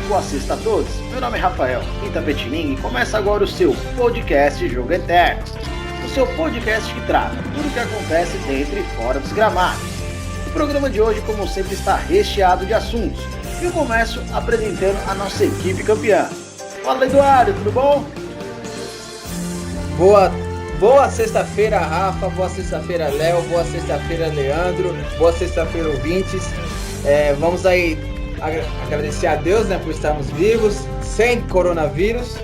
boa sexta a todos. Meu nome é Rafael Itapetininga e começa agora o seu podcast Jogo Eterno. O seu podcast que trata tudo o que acontece dentro e fora dos gramados. O programa de hoje, como sempre, está recheado de assuntos. E eu começo apresentando a nossa equipe campeã. Fala, Eduardo, tudo bom? Boa sexta-feira, Rafa, boa sexta-feira, Léo, boa sexta-feira, Leandro, boa sexta-feira, ouvintes. Vamos aí agradecer a Deus, né, por estarmos vivos, sem coronavírus,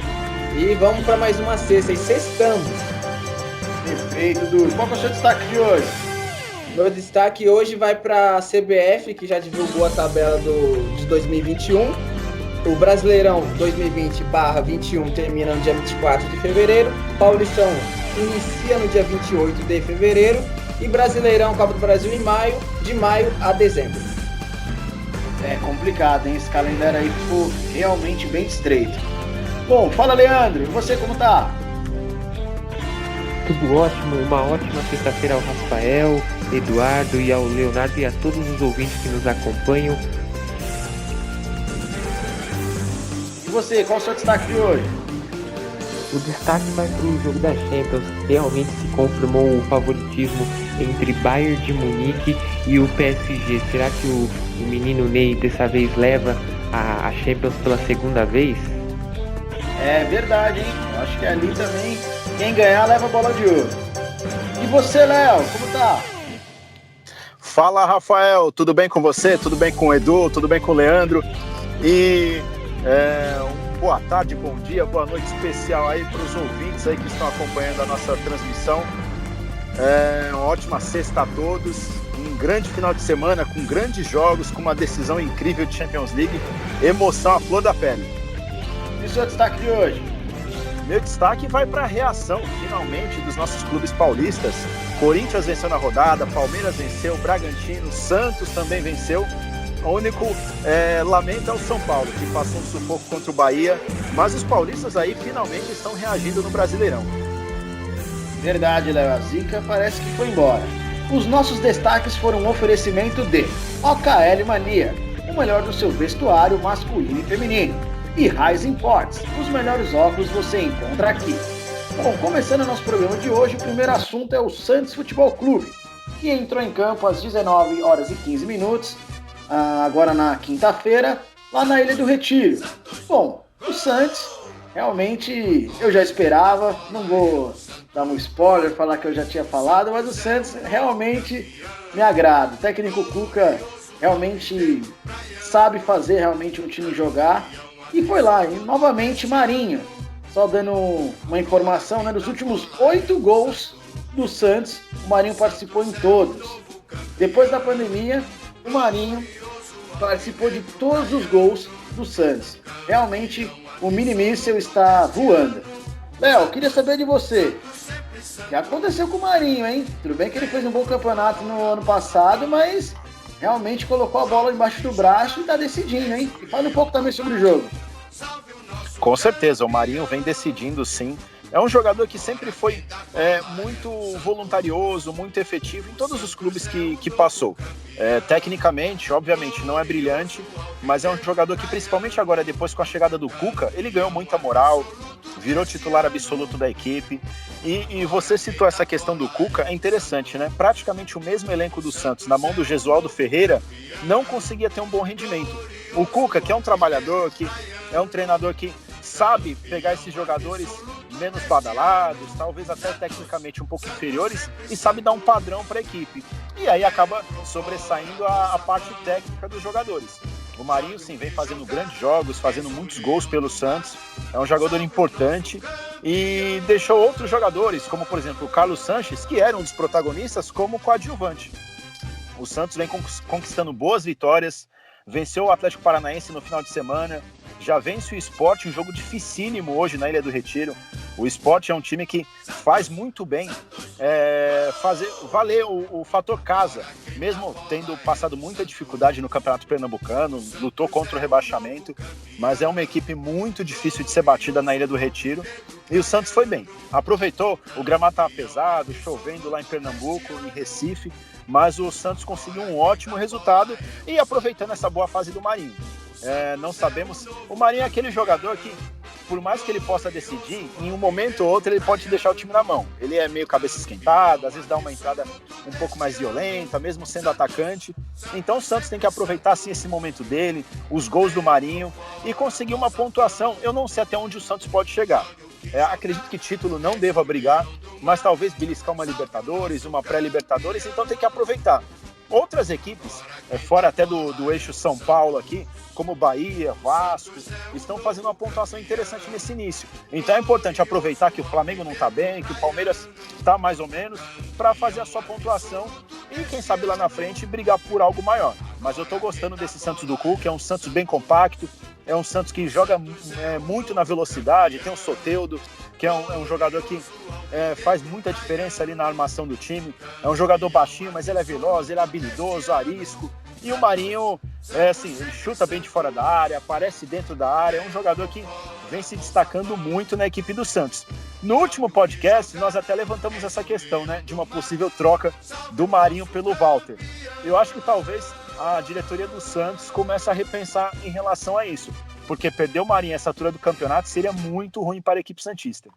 e vamos para mais uma sexta, e sextamos. Perfeito, Edu. Qual é o seu destaque de hoje? Meu destaque hoje vai para a CBF, que já divulgou a tabela de 2021. O Brasileirão 2020/21 termina no dia 24 de fevereiro. Paulistão inicia no dia 28 de fevereiro. E Brasileirão, Copa do Brasil em maio, de maio a dezembro. É complicado, hein? Esse calendário aí ficou realmente bem estreito. Bom, fala, Leandro. E você, como tá? Tudo ótimo, uma ótima sexta-feira ao Rafael, Eduardo e ao Leonardo e a todos os ouvintes que nos acompanham. E você, qual é o seu destaque de hoje? O destaque vai para o jogo da Champions. Realmente se confirmou o favoritismo entre Bayern de Munique e o PSG. Será que o menino Ney dessa vez leva a Champions pela segunda vez? É verdade, hein? Eu acho que ali também quem ganhar leva a bola de ouro. E você, Léo, como tá? Fala, Rafael, tudo bem com você? Tudo bem com o Edu? Tudo bem com o Leandro? E boa tarde, bom dia, boa noite especial aí para os ouvintes aí que estão acompanhando a nossa transmissão. Uma ótima sexta a todos, um grande final de semana com grandes jogos, com uma decisão incrível de Champions League, emoção à flor da pele. E o seu destaque de hoje? Meu destaque vai para a reação, finalmente, dos nossos clubes paulistas. Corinthians venceu na rodada, Palmeiras venceu, Bragantino, Santos também venceu. O único lamento é o São Paulo, que passou um sufoco contra o Bahia, mas os paulistas aí finalmente estão reagindo no Brasileirão. Verdade, Léo, a zica parece que foi embora. Os nossos destaques foram um oferecimento de OKL Mania, o melhor do seu vestuário masculino e feminino, e Rise Imports, os melhores óculos você encontra aqui. Bom, começando nosso programa de hoje, o primeiro assunto é o Santos Futebol Clube, que entrou em campo às 19h15, agora na quinta-feira, lá na Ilha do Retiro. Bom, o Santos, realmente, eu já esperava, não vou dar um spoiler, falar que eu já tinha falado, mas o Santos realmente me agrada. O técnico Cuca realmente sabe fazer realmente um time jogar, e foi lá, e novamente Marinho, só dando uma informação, né, dos últimos 8 gols do Santos, o Marinho participou em todos. Depois da pandemia, o Marinho participou de todos os gols do Santos. Realmente, o mini míssel está voando. Léo, queria saber de você. O que aconteceu com o Marinho, hein? Tudo bem que ele fez um bom campeonato no ano passado, mas realmente colocou a bola embaixo do braço e está decidindo, hein? E fala um pouco também sobre o jogo. Com certeza, o Marinho vem decidindo, sim. É um jogador que sempre foi muito voluntarioso, muito efetivo em todos os clubes que passou. Tecnicamente, obviamente, não é brilhante, mas é um jogador que, principalmente agora, depois com a chegada do Cuca, ele ganhou muita moral, virou titular absoluto da equipe. E você citou essa questão do Cuca, é interessante, né? Praticamente o mesmo elenco do Santos, na mão do Jesualdo Ferreira, não conseguia ter um bom rendimento. O Cuca, que é um trabalhador, que é um treinador que sabe pegar esses jogadores menos badalados, talvez até tecnicamente um pouco inferiores, e sabe dar um padrão para a equipe. E aí acaba sobressaindo a parte técnica dos jogadores. O Marinho, sim, vem fazendo grandes jogos, fazendo muitos gols pelo Santos, é um jogador importante e deixou outros jogadores, como por exemplo o Carlos Sanches, que era um dos protagonistas, como coadjuvante. O Santos vem conquistando boas vitórias, venceu o Atlético Paranaense no final de semana, já vence o Sport, um jogo dificílimo hoje na Ilha do Retiro. O Sport é um time que faz muito bem fazer valer o fator casa, mesmo tendo passado muita dificuldade no Campeonato Pernambucano, lutou contra o rebaixamento, mas é uma equipe muito difícil de ser batida na Ilha do Retiro. E o Santos foi bem, aproveitou, o gramado estava pesado, chovendo lá em Pernambuco, em Recife, mas o Santos conseguiu um ótimo resultado e aproveitando essa boa fase do Marinho. não sabemos. O Marinho é aquele jogador que, por mais que ele possa decidir, em um momento ou outro ele pode deixar o time na mão. Ele é meio cabeça esquentada, às vezes dá uma entrada um pouco mais violenta, mesmo sendo atacante. Então o Santos tem que aproveitar sim esse momento dele, os gols do Marinho, e conseguir uma pontuação. Eu não sei até onde o Santos pode chegar. Acredito que título não deva brigar, mas talvez beliscar uma Libertadores, uma pré-Libertadores, então tem que aproveitar. Outras equipes, fora até do eixo São Paulo aqui, como Bahia, Vasco, estão fazendo uma pontuação interessante nesse início. Então é importante aproveitar que o Flamengo não está bem, que o Palmeiras está mais ou menos, para fazer a sua pontuação e, quem sabe, lá na frente, brigar por algo maior. Mas eu estou gostando desse Santos do Cuca, é um Santos bem compacto, é um Santos que joga muito na velocidade, tem o Soteldo, que é um jogador que faz muita diferença ali na armação do time. É um jogador baixinho, mas ele é veloz, ele é habilidoso, arisco. E o Marinho, ele chuta bem de fora da área, aparece dentro da área. É um jogador que vem se destacando muito na equipe do Santos. No último podcast, nós até levantamos essa questão, né, de uma possível troca do Marinho pelo Walter. Eu acho que talvez a diretoria do Santos comece a repensar em relação a isso, porque perder o Marinho essa altura do campeonato seria muito ruim para a equipe santista.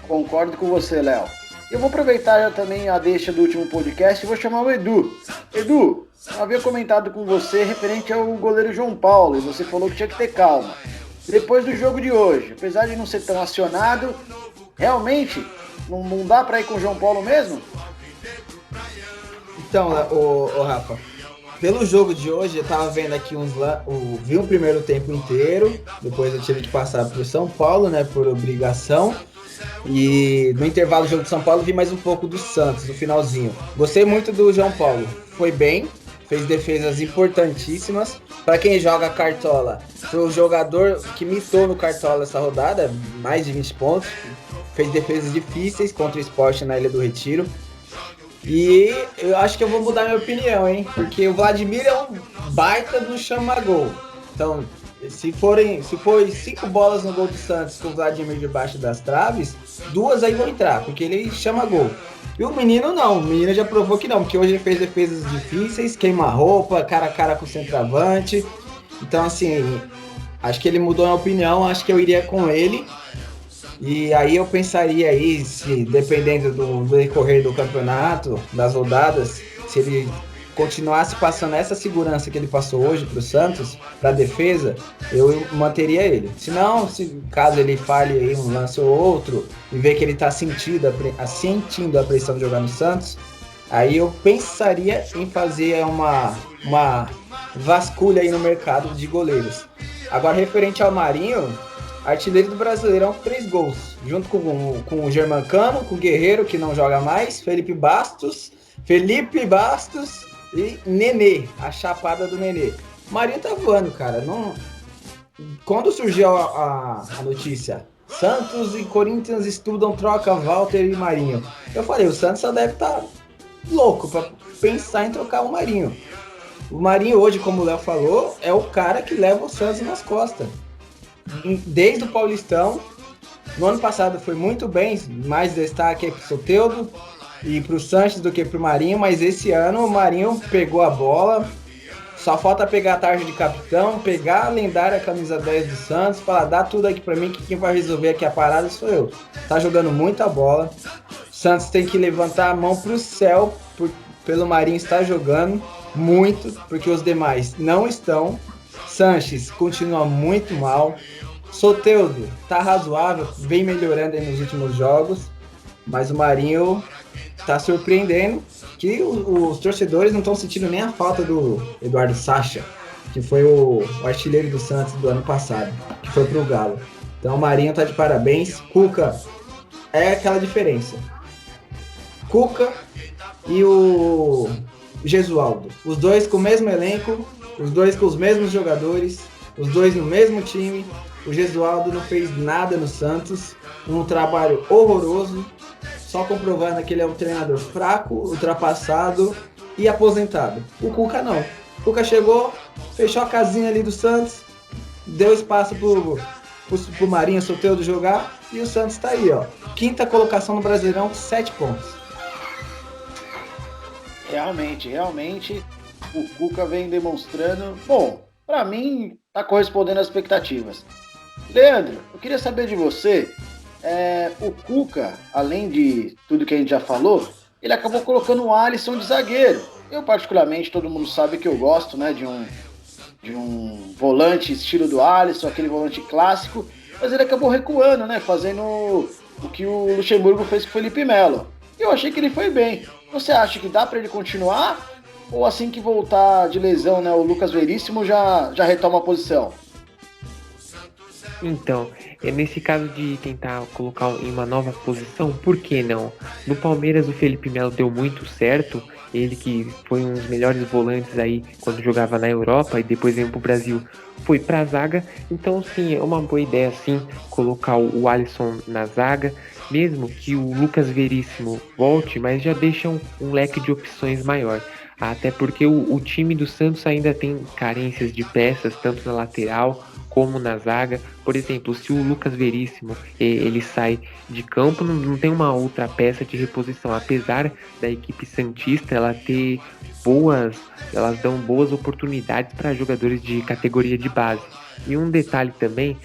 Concordo com você, Léo. Eu vou aproveitar também a deixa do último podcast e vou chamar o Edu. Edu, eu havia comentado com você referente ao goleiro João Paulo, e você falou que tinha que ter calma. Depois do jogo de hoje, apesar de não ser tão acionado, realmente não dá para ir com o João Paulo mesmo? Então, Rafa, pelo jogo de hoje, eu tava vendo aqui vi o primeiro tempo inteiro, depois eu tive que passar pro São Paulo, né, por obrigação. E no intervalo do jogo de São Paulo vi mais um pouco do Santos, no finalzinho. Gostei muito do João Paulo, foi bem, fez defesas importantíssimas. Para quem joga Cartola, foi o jogador que mitou no Cartola essa rodada, mais de 20 pontos. Fez defesas difíceis contra o Sport na Ilha do Retiro. E eu acho que eu vou mudar minha opinião, hein? Porque o Vladimir é um baita do chama-gol. Então, se for 5 bolas no gol do Santos com o Vladimir debaixo das traves, 2 aí vão entrar, porque ele chama gol. E o menino não, o menino já provou que não, porque hoje ele fez defesas difíceis, queima-roupa, cara a cara com o centroavante. Então, assim, acho que ele mudou a opinião, acho que eu iria com ele. E aí eu pensaria aí, se dependendo do decorrer do campeonato, das rodadas, se ele continuasse passando essa segurança que ele passou hoje pro Santos, pra defesa, eu manteria ele. Se não, caso ele falhe aí um lance ou outro, e ver que ele tá sentindo a pressão de jogar no Santos, aí eu pensaria em fazer uma vasculha aí no mercado de goleiros. Agora, referente ao Marinho, artilheiro do Brasileirão com 3 gols, junto com o Germancano, com o Guerreiro, que não joga mais, Felipe Bastos e Nenê, a chapada do Nenê. O Marinho tá voando, cara. Quando surgiu a notícia, Santos e Corinthians estudam troca Walter e Marinho, eu falei, o Santos só deve estar louco pra pensar em trocar o Marinho. O Marinho hoje, como o Léo falou, é o cara que leva o Santos nas costas. Desde o Paulistão, no ano passado foi muito bem, mais destaque é pro Soteldo e pro Sanches do que pro Marinho, mas esse ano o Marinho pegou a bola, só falta pegar a tarja de capitão, pegar a lendária camisa 10 do Santos, falar, dá tudo aqui pra mim que quem vai resolver aqui a parada sou eu. Tá jogando muita bola, o Santos tem que levantar a mão pro céu pelo Marinho estar jogando muito, porque os demais não estão. Sanches continua muito mal. Soteldo tá razoável, vem melhorando aí nos últimos jogos, mas o Marinho tá surpreendendo que os torcedores não estão sentindo nem a falta do Eduardo Sacha, que foi o artilheiro do Santos do ano passado, que foi pro Galo. Então o Marinho tá de parabéns. Cuca é aquela diferença. Cuca e o Gesualdo, os dois com o mesmo elenco, os dois com os mesmos jogadores, os dois no mesmo time. O Gesualdo não fez nada no Santos, um trabalho horroroso, só comprovando que ele é um treinador fraco, ultrapassado e aposentado. O Cuca não. O Cuca chegou, fechou a casinha ali do Santos, deu espaço pro Marinho Soteldo jogar e o Santos tá aí, ó. 5ª colocação no Brasileirão, 7 pontos. Realmente. o Cuca vem demonstrando, bom, para mim tá correspondendo às expectativas. Leandro, eu queria saber de você, o Cuca, além de tudo que a gente já falou, ele acabou colocando o Alisson de zagueiro. Eu particularmente, todo mundo sabe que eu gosto, né, de um volante estilo do Alisson, aquele volante clássico, mas ele acabou recuando, né, fazendo o que o Luxemburgo fez com o Felipe Melo. E eu achei que ele foi bem. Você acha que dá para ele continuar? Ou assim que voltar de lesão, né, o Lucas Veríssimo já retoma a posição? Então, nesse caso de tentar colocar em uma nova posição, por que não? No Palmeiras o Felipe Melo deu muito certo, ele que foi um dos melhores volantes aí quando jogava na Europa e depois veio pro Brasil, foi pra zaga, então sim, é uma boa ideia sim colocar o Alisson na zaga, mesmo que o Lucas Veríssimo volte, mas já deixa um leque de opções maior. Até porque o time do Santos ainda tem carências de peças, tanto na lateral como na zaga. Por exemplo, se o Lucas Veríssimo ele sai de campo, não tem uma outra peça de reposição. Apesar da equipe santista elas dão boas oportunidades para jogadores de categoria de base. E um detalhe também,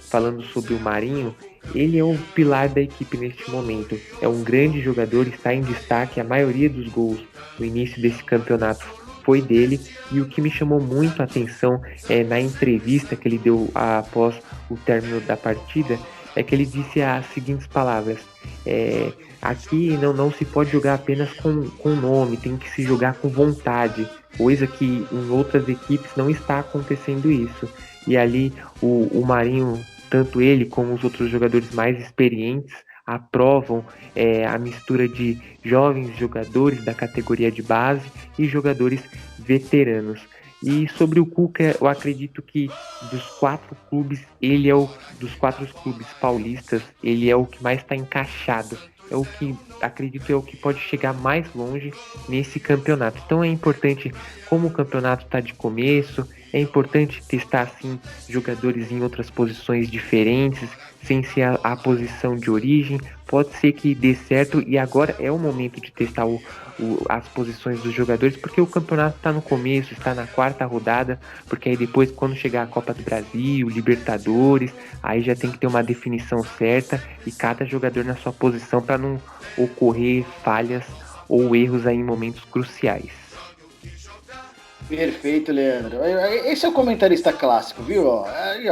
falando sobre o Marinho, ele é um pilar da equipe neste momento. É um grande jogador, está em destaque. A maioria dos gols no início desse campeonato foi dele. E o que me chamou muito a atenção na entrevista que ele deu após o término da partida, é que ele disse as seguintes palavras: aqui não se pode jogar apenas com nome, tem que se jogar com vontade, coisa que em outras equipes não está acontecendo isso. E ali o Marinho, tanto ele como os outros jogadores mais experientes, aprovam a mistura de jovens jogadores da categoria de base e jogadores veteranos. E sobre o Cuca, eu acredito que dos quatro clubes paulistas, ele é o que mais está encaixado. É o que acredito é o que pode chegar mais longe nesse campeonato. Então é importante, como o campeonato está de começo, é importante testar assim jogadores em outras posições diferentes, sem ser a posição de origem. Pode ser que dê certo e agora é o momento de testar as posições dos jogadores, porque o campeonato está no começo, está na 4ª rodada, porque aí depois, quando chegar a Copa do Brasil, Libertadores, aí já tem que ter uma definição certa e cada jogador na sua posição para não ocorrer falhas ou erros aí em momentos cruciais. Perfeito, Leandro. Esse é o comentarista clássico, viu?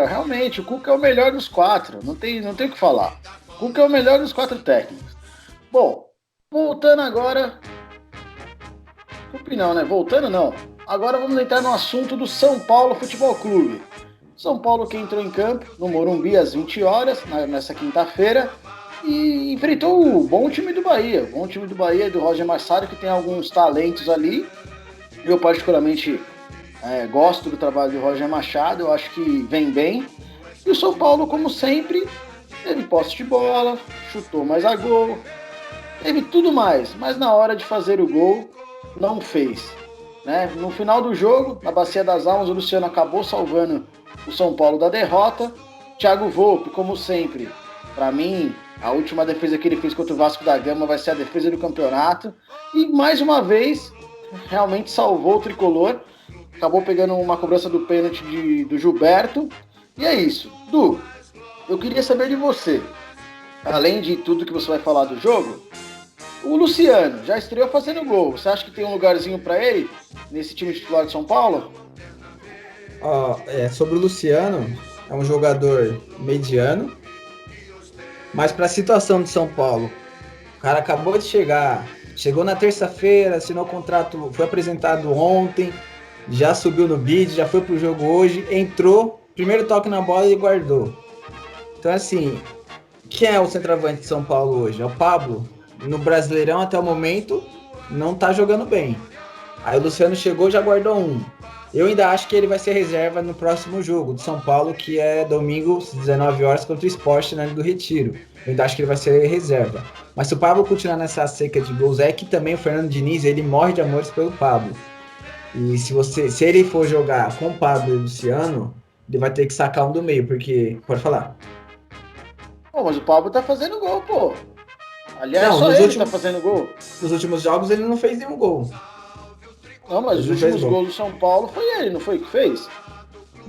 Realmente, o Cuca é o melhor dos 4, não tem o que falar. O Cuca é o melhor dos 4 técnicos. Bom, voltando agora... Não, né? Voltando não. Agora vamos entrar no assunto do São Paulo Futebol Clube. São Paulo que entrou em campo no Morumbi às 20 horas, nessa quinta-feira, e enfrentou o bom time do Bahia. O bom time do Bahia, do Roger Machado, que tem alguns talentos ali. Eu particularmente gosto do trabalho do Roger Machado, eu acho que vem bem. E o São Paulo, como sempre, teve posse de bola, chutou mais a gol, teve tudo mais, mas na hora de fazer o gol, não fez. Né? No final do jogo, na Bacia das Almas, o Luciano acabou salvando o São Paulo da derrota. Thiago Volpi, como sempre, para mim, a última defesa que ele fez contra o Vasco da Gama vai ser a defesa do campeonato. E mais uma vez, realmente salvou o tricolor. Acabou pegando uma cobrança do pênalti do Gilberto. E é isso. Du, eu queria saber de você, além de tudo que você vai falar do jogo, o Luciano já estreou fazendo gol. Você acha que tem um lugarzinho para ele nesse time titular de São Paulo? Sobre o Luciano, é um jogador mediano, mas para a situação de São Paulo, o cara acabou de chegar, chegou na terça-feira, assinou o contrato, foi apresentado ontem, já subiu no bid, já foi pro jogo hoje, entrou, primeiro toque na bola e guardou. Então assim, quem é o centroavante de São Paulo hoje? É o Pablo. No Brasileirão até o momento não tá jogando bem. Aí o Luciano chegou e já guardou um. Eu ainda acho que ele vai ser reserva no próximo jogo do São Paulo, que é domingo, 19 horas, contra o Sport, né, do Retiro. Eu ainda acho que ele vai ser reserva. Mas se o Pablo continuar nessa seca de gols, é que também o Fernando Diniz, ele morre de amores pelo Pablo. E se ele for jogar com o Pablo e o Luciano, ele vai ter que sacar um do meio, porque... Pode falar. Pô, mas o Pablo tá fazendo gol, pô. Aliás, não, só ele tá fazendo gol. Nos últimos jogos ele não fez nenhum gol. Não, mas os Ele não fez últimos gol. gols do São Paulo foi ele, não foi que fez?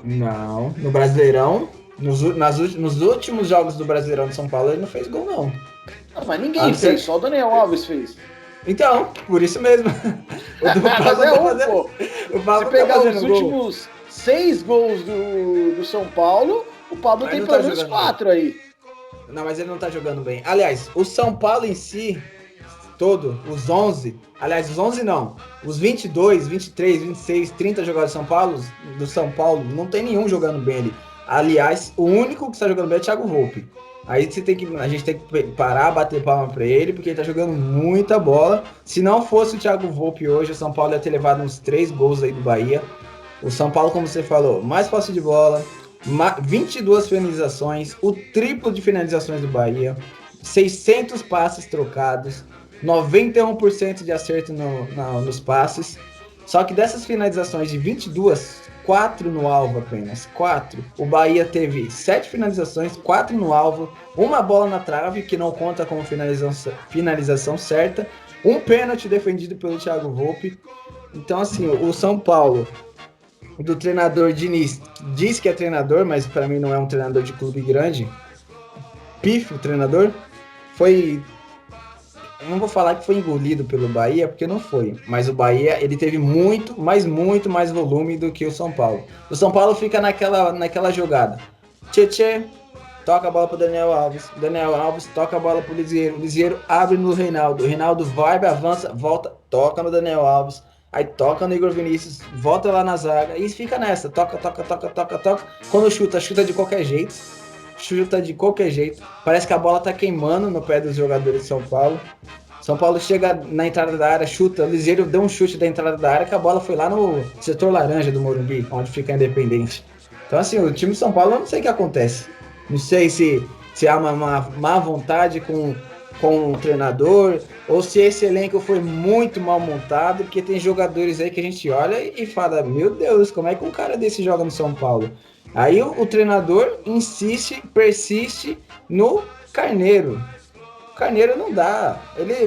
Não, no Brasileirão, nos últimos jogos do Brasileirão de São Paulo, ele não fez gol, não. Não, mas ninguém Ah, fez, você- só o Daniel Alves fez. Então, por isso mesmo. O do Mas Pablo é tá um, fazendo, pô. o Se Pablo tá pegar os fazendo gol. últimos 6 gols do São Paulo, o Pablo Mas tem não pelo tá menos jogando 4 aí. Não, mas ele não tá jogando bem. Aliás, o São Paulo em si, todo, os 11, aliás, os 11 não, os 22, 23, 26, 30 jogadores do São Paulo, não tem nenhum jogando bem ali. Aliás, o único que está jogando bem é o Thiago Volpe. Aí a gente tem que parar, bater palma pra ele, porque ele tá jogando muita bola. Se não fosse o Thiago Volpe hoje, o São Paulo ia ter levado uns 3 gols aí do Bahia. O São Paulo, como você falou, mais posse de bola, 22 finalizações, o triplo de finalizações do Bahia, 600 passes trocados, 91% de acerto nos passes. Só que dessas finalizações de 22, 4 no alvo apenas. 4. O Bahia teve 7 finalizações, 4 no alvo, uma bola na trave, que não conta como finalização certa, um pênalti defendido pelo Thiago Volpe. Então, assim, o São Paulo, do treinador Diniz, diz que é treinador, mas para mim não é um treinador de clube grande. Pífio, o treinador, foi... Eu não vou falar que foi engolido pelo Bahia, porque não foi. Mas o Bahia, ele teve muito mais volume do que o São Paulo. O São Paulo fica naquela jogada. Tchê, toca a bola pro Daniel Alves. Daniel Alves toca a bola pro Lisieiro. Lisieiro abre no Reinaldo. O Reinaldo vai, avança, volta, toca no Daniel Alves. Aí toca no Igor Vinícius, volta lá na zaga. E fica nessa. Toca. Quando chuta de qualquer jeito. Parece que a bola tá queimando no pé dos jogadores de São Paulo. São Paulo chega na entrada da área, chuta. O Liseiro deu um chute da entrada da área, que a bola foi lá no setor laranja do Morumbi, onde fica a Independente. Então, assim, o time de São Paulo, eu não sei o que acontece. Não sei se há uma má vontade com o treinador, ou se esse elenco foi muito mal montado, porque tem jogadores aí que a gente olha e fala, meu Deus, como é que um cara desse joga no São Paulo? Aí o treinador persiste no Carneiro. O Carneiro não dá.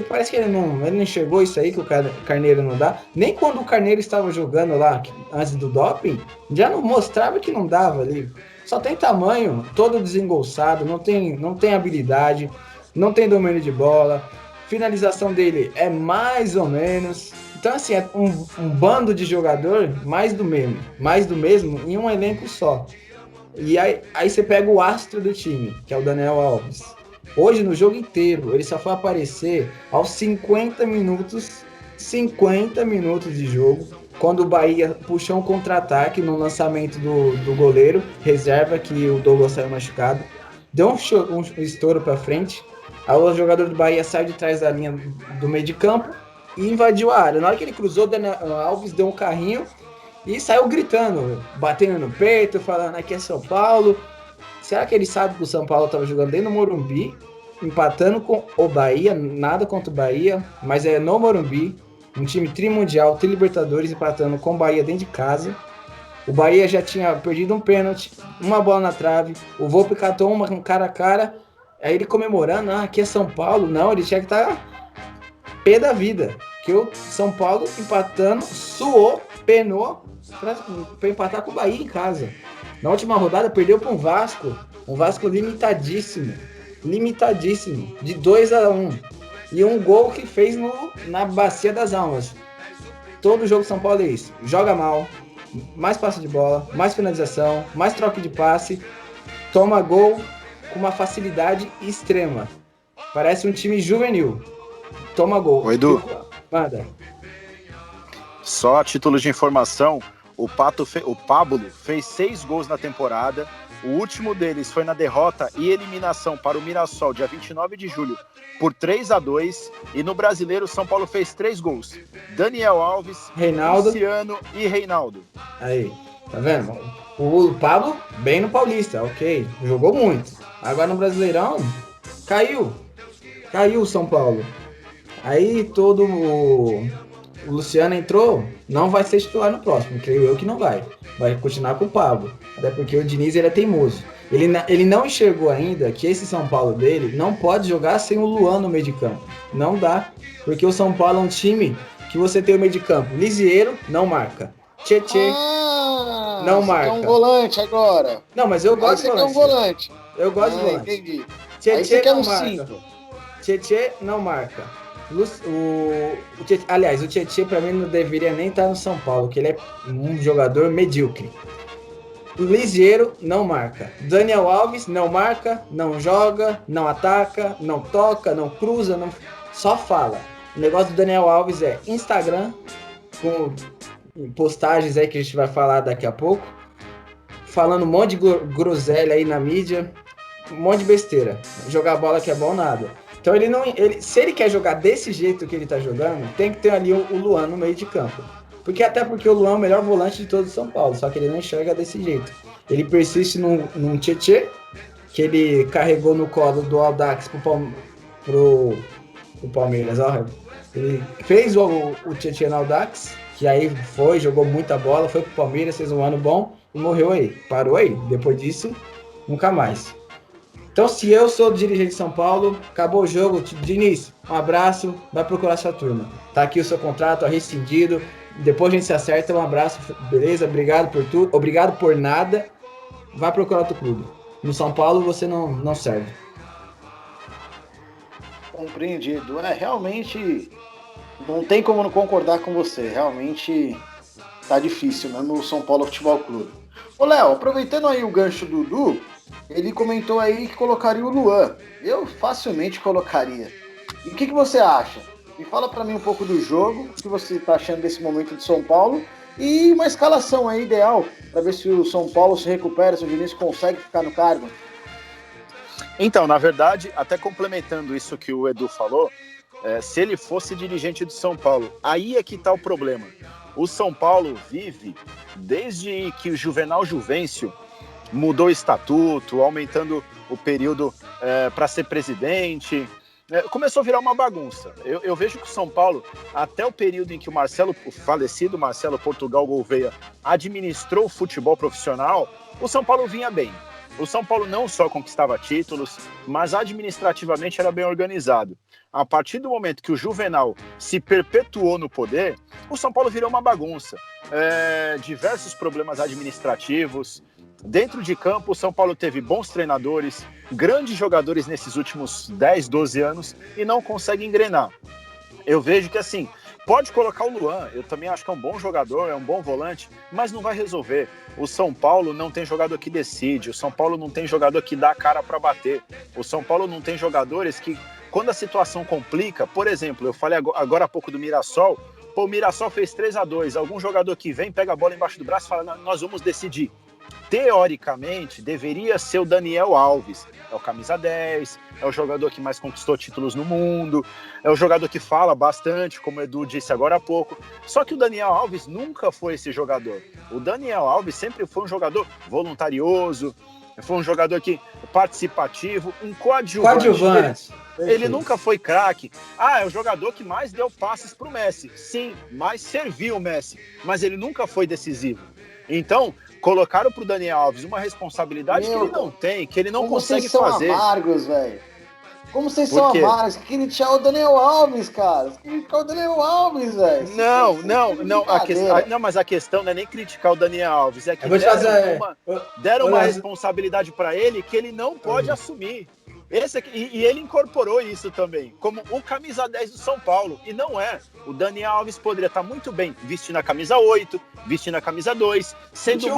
Parece que ele não enxergou isso aí, que o Carneiro não dá. Nem quando o Carneiro estava jogando lá, antes do doping, já não mostrava que não dava ali. Só tem tamanho, todo desengolçado, não tem habilidade, não tem domínio de bola. Finalização dele é mais ou menos. Então, assim, é um bando de jogador mais do mesmo em um elenco só. E aí você pega o astro do time, que é o Daniel Alves. Hoje, no jogo inteiro, ele só foi aparecer aos 50 minutos de jogo, quando o Bahia puxou um contra-ataque no lançamento do goleiro, reserva, que o Douglas saiu machucado. Deu um estouro para frente. Aí o jogador do Bahia saiu de trás da linha do meio de campo e invadiu a área. Na hora que ele cruzou, o Daniel Alves deu um carrinho e saiu gritando, batendo no peito, falando aqui é São Paulo. Será que ele sabe que o São Paulo estava jogando dentro do Morumbi, empatando com o Bahia? Nada contra o Bahia, mas é no Morumbi, um time trimundial, tri-libertadores, empatando com o Bahia dentro de casa. O Bahia já tinha perdido um pênalti, uma bola na trave, o Volpe catou uma com cara a cara, aí ele comemorando, aqui é São Paulo. Não, ele tinha que estar pé da vida, que o São Paulo empatando, suou, penou para empatar com o Bahia em casa. Na última rodada perdeu para um Vasco limitadíssimo, de 2-1, e um gol que fez na Bacia das Almas. Todo jogo São Paulo é isso, joga mal, mais passe de bola, mais finalização, mais troca de passe, toma gol com uma facilidade extrema, parece um time juvenil, toma gol. Ô, Edu, manda. Só a título de informação, o Pablo fez 6 gols na temporada. O último deles foi na derrota e eliminação para o Mirassol, dia 29 de julho, por 3-2. E no Brasileiro, o São Paulo fez 3 gols. Daniel Alves, Reinaldo, Luciano e Reinaldo. Aí, tá vendo? O Pablo, bem no Paulista, ok. Jogou muito. Agora no Brasileirão, caiu o São Paulo. Aí todo o Luciano entrou, não vai ser titular no próximo, creio eu que não vai. Vai continuar com o Pablo, até porque o Diniz ele é teimoso. Ele não enxergou ainda que esse São Paulo dele não pode jogar sem o Luan no meio de campo. Não dá, porque o São Paulo é um time que você tem o meio de campo. Lisieiro, não marca. Tietê, não marca. Você quer um volante agora. Não, mas eu gosto de volante. Você quer um volante. Eu gosto de volante. Entendi. Tietê quer não um marca. 5. Tietê não marca. Aliás, o Tietê pra mim não deveria nem estar no São Paulo, que ele é um jogador medíocre. O Lisieiro não marca. Daniel Alves não marca, não joga, não ataca, não toca, não cruza, só fala. O negócio do Daniel Alves é Instagram, com postagens aí que a gente vai falar daqui a pouco, falando um monte de groselha aí na mídia, um monte de besteira. Jogar bola que é bom nada. Então se ele quer jogar desse jeito que ele tá jogando, tem que ter ali o Luan no meio de campo. Até porque o Luan é o melhor volante de todo o São Paulo, só que ele não enxerga desse jeito. Ele persiste num Tietê, que ele carregou no colo do Audax pro Palmeiras. Ó. Ele fez o Tietê no Audax, que aí jogou muita bola, foi pro Palmeiras, fez um ano bom e morreu aí. Parou aí. Depois disso, nunca mais. Então, se eu sou dirigente de São Paulo, acabou o jogo, Diniz, um abraço, vai procurar sua turma. Tá aqui o seu contrato rescindido, depois a gente se acerta, um abraço, beleza? Obrigado por tudo, obrigado por nada, vai procurar outro clube. No São Paulo você não serve. Compreendido. Realmente, não tem como não concordar com você, realmente tá difícil mesmo o São Paulo Futebol Clube. Ô Léo, aproveitando aí o gancho do Dudu, ele comentou aí que colocaria o Luan. Eu facilmente colocaria. E o que você acha? Me fala pra mim um pouco do jogo, o que você tá achando desse momento de São Paulo e uma escalação aí ideal para ver se o São Paulo se recupera, se o Vinícius consegue ficar no cargo. Então, na verdade, até complementando isso que o Edu falou, se ele fosse dirigente do São Paulo, aí é que tá o problema. O São Paulo vive, desde que o Juvenal Juvencio mudou o estatuto, aumentando o período para ser presidente, começou a virar uma bagunça. Eu vejo que o São Paulo, até o período em que o falecido Marcelo Portugal Gouveia administrou o futebol profissional, o São Paulo vinha bem. O São Paulo não só conquistava títulos, mas administrativamente era bem organizado. A partir do momento que o Juvenal se perpetuou no poder, o São Paulo virou uma bagunça. Diversos problemas administrativos. Dentro de campo, o São Paulo teve bons treinadores, grandes jogadores nesses últimos 10, 12 anos e não consegue engrenar. Eu vejo que assim, pode colocar o Luan, eu também acho que é um bom jogador, é um bom volante, mas não vai resolver. O São Paulo não tem jogador que decide, o São Paulo não tem jogador que dá a cara para bater, o São Paulo não tem jogadores que, quando a situação complica, por exemplo, eu falei agora há pouco do Mirassol, o Mirassol fez 3-2, algum jogador que vem, pega a bola embaixo do braço e fala, nós vamos decidir. Teoricamente, deveria ser o Daniel Alves. É o camisa 10, é o jogador que mais conquistou títulos no mundo, é o jogador que fala bastante, como o Edu disse agora há pouco. Só que o Daniel Alves nunca foi esse jogador. O Daniel Alves sempre foi um jogador voluntarioso, foi um jogador participativo, um coadjuvante. Ele nunca foi craque. É o jogador que mais deu passes para o Messi. Sim, mais serviu o Messi, mas ele nunca foi decisivo. Então, colocaram pro Daniel Alves uma responsabilidade que ele não tem, que ele não consegue fazer. Como vocês são amargos, velho. Como vocês são amargos. Criticar o Daniel Alves, cara. Criticar o Daniel Alves, velho. Não, mas a questão não é nem criticar o Daniel Alves, é que deram uma responsabilidade para ele que ele não pode assumir. E ele incorporou isso também, como o camisa 10 do São Paulo, e não é. O Daniel Alves poderia estar muito bem vestindo a camisa 8, vestindo a camisa 2, sendo 21.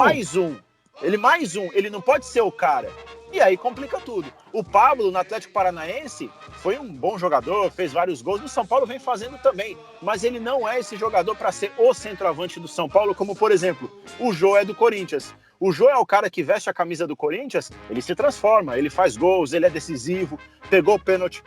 mais um, ele não pode ser o cara. E aí complica tudo. O Pablo, no Atlético Paranaense, foi um bom jogador, fez vários gols, no São Paulo vem fazendo também, mas ele não é esse jogador para ser o centroavante do São Paulo, como por exemplo, o Jô é do Corinthians. O Jô é o cara que veste a camisa do Corinthians, ele se transforma, ele faz gols, ele é decisivo, pegou o pênalti,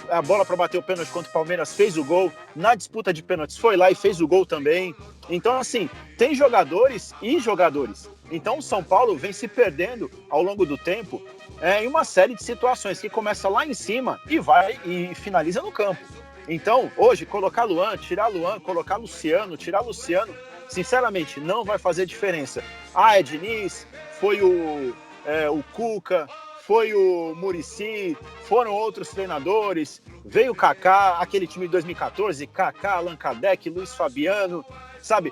a bola para bater o pênalti contra o Palmeiras, fez o gol, na disputa de pênaltis foi lá e fez o gol também. Então assim, tem jogadores e jogadores. Então o São Paulo vem se perdendo ao longo do tempo em uma série de situações que começa lá em cima e vai e finaliza no campo. Então hoje, colocar Luan, tirar Luan, colocar Luciano, tirar Luciano, sinceramente, não vai fazer diferença. É Diniz, foi o Cuca, foi o Muricy, foram outros treinadores, Veio o Kaká, aquele time de 2014, Kaká, Allan Kardec, Luiz Fabiano, sabe?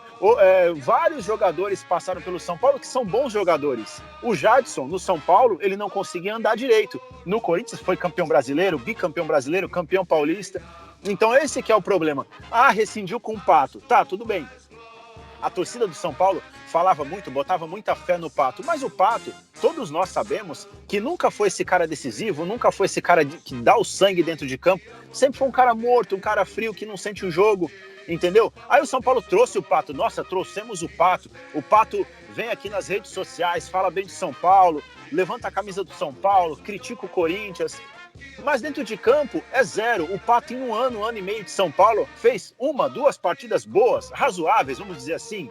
Vários jogadores passaram pelo São Paulo que são bons jogadores. O Jadson, no São Paulo, ele não conseguia andar direito. No Corinthians foi campeão brasileiro, bicampeão brasileiro, campeão paulista. Então esse que é o problema. Rescindiu com o Pato. Tá, tudo bem. A torcida do São Paulo falava muito, botava muita fé no Pato, mas o Pato, todos nós sabemos que nunca foi esse cara decisivo, nunca foi esse cara que dá o sangue dentro de campo, sempre foi um cara morto, um cara frio que não sente o jogo, entendeu? Aí o São Paulo trouxe o Pato, nossa, trouxemos o Pato vem aqui nas redes sociais, fala bem de São Paulo, levanta a camisa do São Paulo, critica o Corinthians, mas dentro de campo é zero. O Pato, em um ano e meio de São Paulo, fez 2 partidas boas, razoáveis, vamos dizer assim.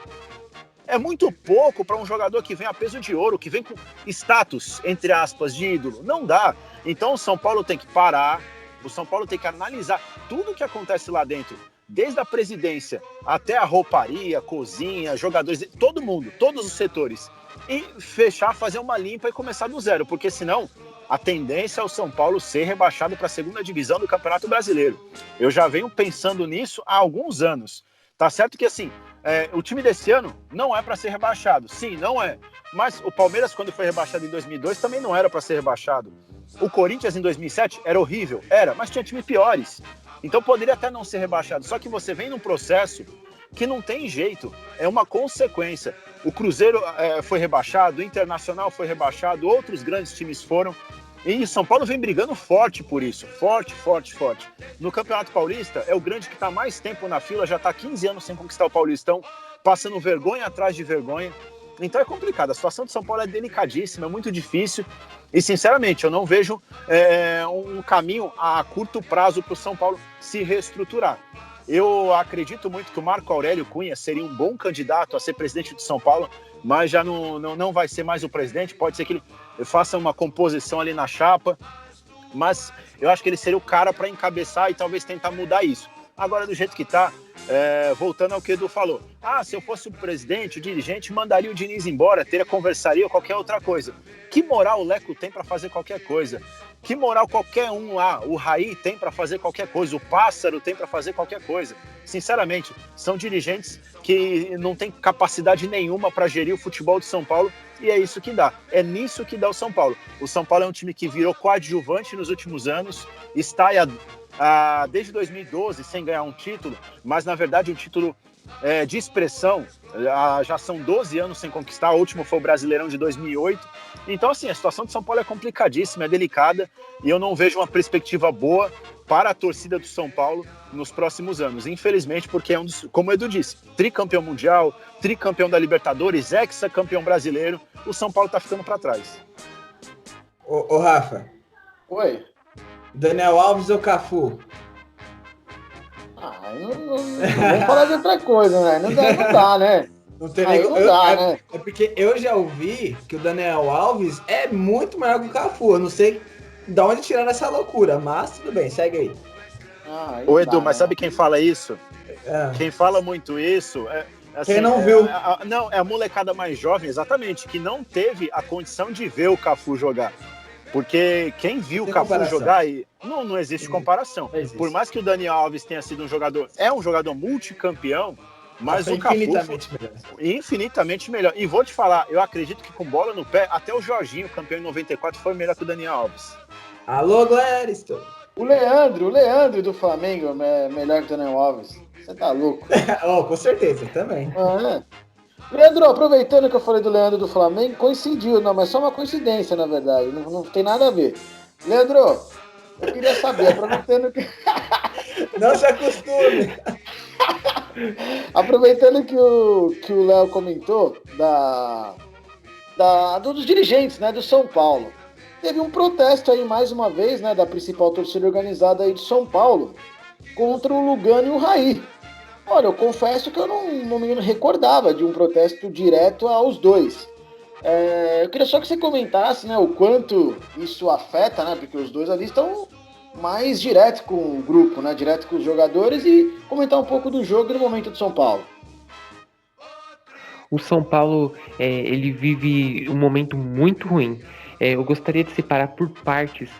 É muito pouco para um jogador que vem a peso de ouro, que vem com status, entre aspas, de ídolo. Não dá. Então o São Paulo tem que parar, o São Paulo tem que analisar tudo o que acontece lá dentro, desde a presidência até a rouparia, cozinha, jogadores, todo mundo, todos os setores, e fechar, fazer uma limpa e começar do zero, porque senão a tendência é o São Paulo ser rebaixado para a segunda divisão do Campeonato Brasileiro. Eu já venho pensando nisso há alguns anos. Tá certo que assim, o time desse ano não é para ser rebaixado. Sim, não é. Mas o Palmeiras, quando foi rebaixado em 2002, também não era para ser rebaixado. O Corinthians, em 2007, era horrível. Era, mas tinha times piores. Então poderia até não ser rebaixado. Só que você vem num processo que não tem jeito. É uma consequência. O Cruzeiro foi rebaixado, o Internacional foi rebaixado, outros grandes times foram. E São Paulo vem brigando forte por isso. Forte, forte, forte. No Campeonato Paulista, é o grande que está mais tempo na fila, já está 15 anos sem conquistar o Paulistão, passando vergonha atrás de vergonha. Então é complicado. A situação de São Paulo é delicadíssima, é muito difícil. E, sinceramente, eu não vejo um caminho a curto prazo para o São Paulo se reestruturar. Eu acredito muito que o Marco Aurélio Cunha seria um bom candidato a ser presidente de São Paulo, mas já não vai ser mais o presidente. Pode ser que ele faça uma composição ali na chapa, mas eu acho que ele seria o cara para encabeçar e talvez tentar mudar isso. Agora, do jeito que está, voltando ao que o Edu falou, se eu fosse o presidente, o dirigente, mandaria o Diniz embora, conversaria ou qualquer outra coisa. Que moral o Leco tem para fazer qualquer coisa? Que moral qualquer um lá, o Raí tem para fazer qualquer coisa, o Pássaro tem para fazer qualquer coisa. Sinceramente, são dirigentes que não têm capacidade nenhuma para gerir o futebol de São Paulo e é isso que dá. É nisso que dá o São Paulo. O São Paulo é um time que virou coadjuvante nos últimos anos, está desde 2012 sem ganhar um título, mas na verdade um título de expressão. Já são 12 anos sem conquistar, o último foi o Brasileirão de 2008. Então, assim, a situação de São Paulo é complicadíssima, é delicada, e eu não vejo uma perspectiva boa para a torcida do São Paulo nos próximos anos, infelizmente, porque como o Edu disse, tricampeão mundial, tricampeão da Libertadores, ex-campeão brasileiro, o São Paulo tá ficando para trás. Ô Rafa. Oi. Daniel Alves ou Cafu? Vamos falar de outra coisa, né? Não dá, né? Não tem nem como. Né? É porque eu já ouvi que o Daniel Alves é muito maior que o Cafu. Eu não sei de onde tiraram essa loucura, mas tudo bem, segue aí. Ô Edu, mas sabe quem fala isso? Quem fala muito isso assim, quem não viu? É a molecada mais jovem, exatamente, que não teve a condição de ver o Cafu jogar. Porque quem viu o Cafu jogar, não existe comparação. Não existe. Por mais que o Daniel Alves tenha sido um jogador multicampeão, mas o Cafu infinitamente melhor. E vou te falar, eu acredito que com bola no pé, até o Jorginho, campeão em 94, foi melhor que o Daniel Alves. Alô, Glériston! O Leandro do Flamengo é melhor que o Daniel Alves. Você tá louco? Com certeza, também. Leandro, aproveitando que eu falei do Leandro do Flamengo, coincidiu, mas só uma coincidência, na verdade, não tem nada a ver. Leandro, eu queria saber, aproveitando que... Não se acostume! Aproveitando que o Léo comentou dos dirigentes, né, do São Paulo. Teve um protesto aí, mais uma vez, né, da principal torcida organizada aí de São Paulo, contra o Lugano e o Raí. Olha, eu confesso que eu não me recordava de um protesto direto aos dois. Eu queria só que você comentasse, né, o quanto isso afeta, né, porque os dois ali estão mais direto com o grupo, né, direto com os jogadores, e comentar um pouco do jogo e do momento do São Paulo. O São Paulo, ele vive um momento muito ruim. Eu gostaria de separar por partes